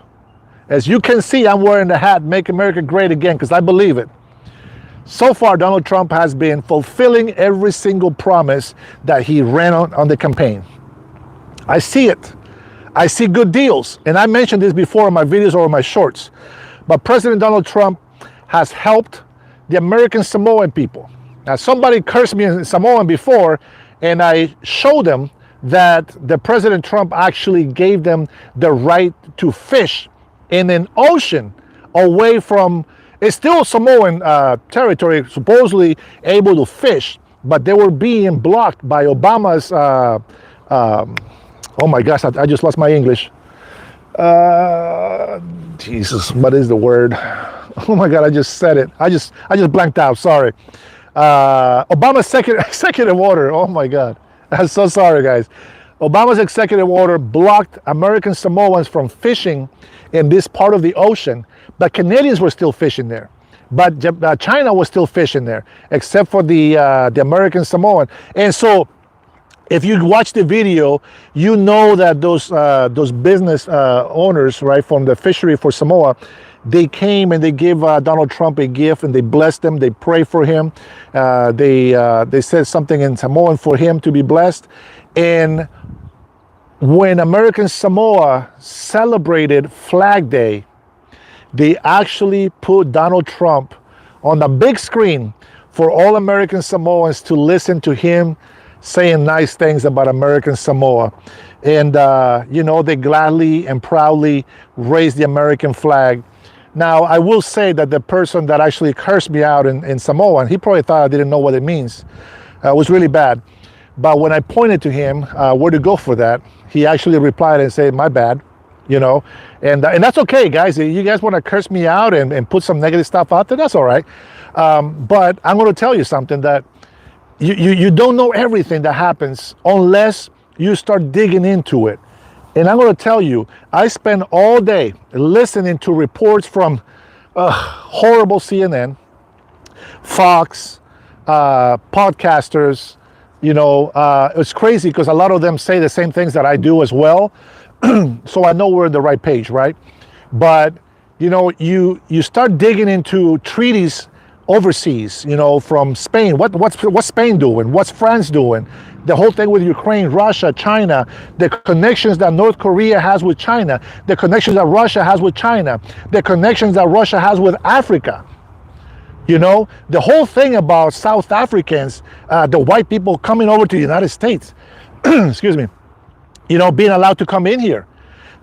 as you can see, I'm wearing the hat, Make America Great Again, because I believe it. So far, Donald Trump has been fulfilling every single promise that he ran on the campaign. I see it. I see good deals. And I mentioned this before in my videos or my shorts. But President Donald Trump has helped the American Samoan people. Now, somebody cursed me in Samoan before, and I showed them that the President Trump actually gave them the right to fish in an ocean away from, it's still Samoan territory, supposedly able to fish, but they were being blocked by Obama's, oh my gosh, I just lost my English. Jesus, what is the word? Oh my God, I just said it. I just blanked out, sorry. Obama's executive order, oh my God. I'm so sorry, guys. Obama's executive order blocked American Samoans from fishing in this part of the ocean, but Canadians were still fishing there. But China was still fishing there, except for the American Samoan. And so, if you watch the video, you know that those business owners, right, from the fishery for Samoa, they came and they gave Donald Trump a gift and they blessed him. They prayed for him. They said something in Samoan for him to be blessed. And when American Samoa celebrated Flag Day, they actually put Donald Trump on the big screen for all American Samoans to listen to him saying nice things about American Samoa. And, you know, they gladly and proudly raised the American flag. Now, I will say that the person that actually cursed me out in Samoan, he probably thought I didn't know what it means. It was really bad. But when I pointed to him where to go for that, he actually replied and said, my bad, you know. And that's okay, guys. You guys want to curse me out and put some negative stuff out there, that's all right. But I'm going to tell you something, that you don't know everything that happens unless you start digging into it. And I'm going to tell you, I spend all day listening to reports from horrible CNN, Fox, podcasters. You know, it's crazy because a lot of them say the same things that I do as well. So I know we're on the right page, right? But, you know, you start digging into treaties overseas, you know, from Spain. What's Spain doing? What's France doing? The whole thing with Ukraine, Russia, China, the connections that North Korea has with China, the connections that Russia has with China, the connections that Russia has with Africa. You know, the whole thing about South Africans, the white people coming over to the United States, excuse me, you know, being allowed to come in here.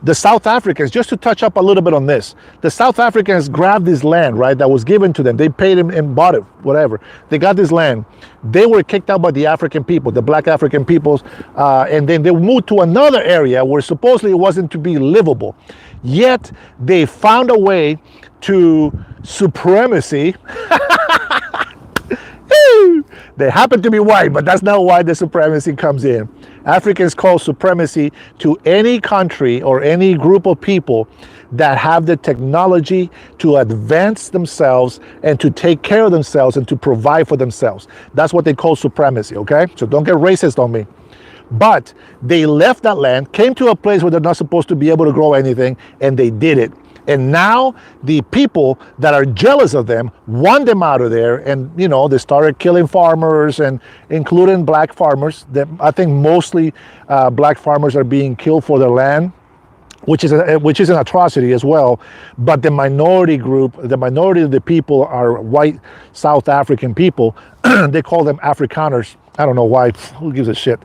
The South Africans, just to touch up a little bit on this, the South Africans grabbed this land, right, that was given to them. They paid them and bought it, whatever. They got this land. They were kicked out by the African people, the black African peoples, and then they moved to another area where supposedly it wasn't to be livable. Yet they found a way to supremacy. They happen to be white, but that's not why the supremacy comes in. Africans call supremacy to any country or any group of people that have the technology to advance themselves and to take care of themselves and to provide for themselves. That's what they call supremacy, okay? So don't get racist on me. But they left that land, came to a place where they're not supposed to be able to grow anything, and they did it. And now the people that are jealous of them want them out of there. And, you know, they started killing farmers, and including black farmers. I think mostly black farmers are being killed for their land, which is an atrocity as well. But the minority group, the minority of the people are white South African people. They call them Afrikaners. I don't know why. Who gives a shit?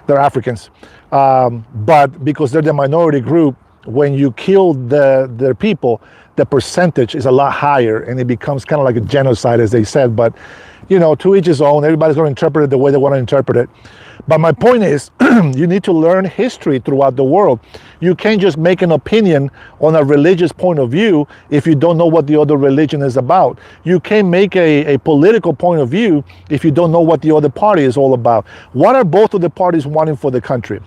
They're Africans. But because they're the minority group, when you kill their people, the percentage is a lot higher, and it becomes kind of like a genocide, as they said. But, you know, to each his own. Everybody's going to interpret it the way they want to interpret it. But my point is, you need to learn history throughout the world. You can't just make an opinion on a religious point of view if you don't know what the other religion is about. You can't make a political point of view if you don't know what the other party is all about. What are both of the parties wanting for the country?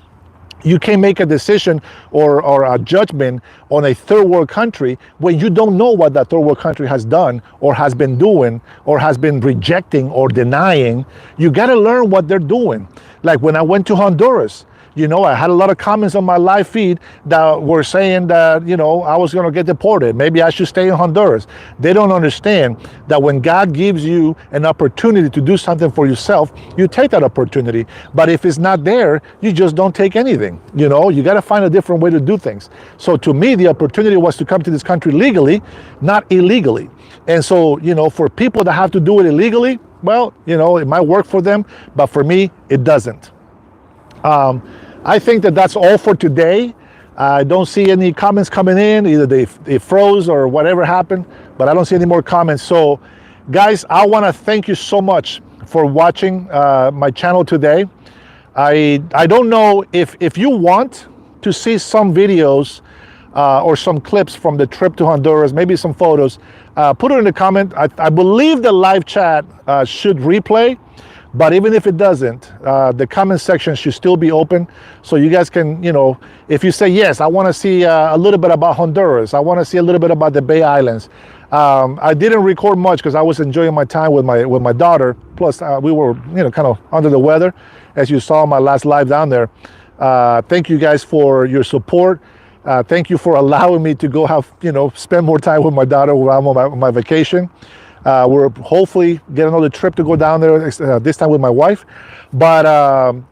You can't make a decision or a judgment on a third world country when you don't know what that third world country has done or has been doing or has been rejecting or denying. You got to learn what they're doing. Like when I went to Honduras, I had a lot of comments on my live feed that were saying that, I was going to get deported. Maybe I should stay in Honduras. They don't understand that when God gives you an opportunity to do something for yourself, you take that opportunity. But if it's not there, you just don't take anything. You got to find a different way to do things. So to me, the opportunity was to come to this country legally, not illegally. And so, for people that have to do it illegally, well, it might work for them, but for me, it doesn't. I think that's all for today. I don't see any comments coming in. Either they froze or whatever happened, but I don't see any more comments. So, guys, I want to thank you so much for watching my channel today. I don't know if you want to see some videos or some clips from the trip to Honduras, maybe some photos, put it in the comment. I believe the live chat should replay, but even if it doesn't, the comment section should still be open. So you guys can, if you say, yes, I want to see a little bit about Honduras, I want to see a little bit about the Bay Islands. I didn't record much because I was enjoying my time with my daughter. Plus, we were, kind of under the weather, as you saw in my last live down there. Thank you guys for your support. Thank you for allowing me to go have, spend more time with my daughter while I'm on my vacation. We're hopefully get another trip to go down there this time with my wife. But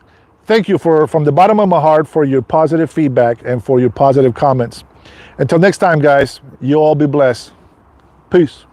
thank you from the bottom of my heart for your positive feedback and for your positive comments. Until next time, guys, you all be blessed. Peace.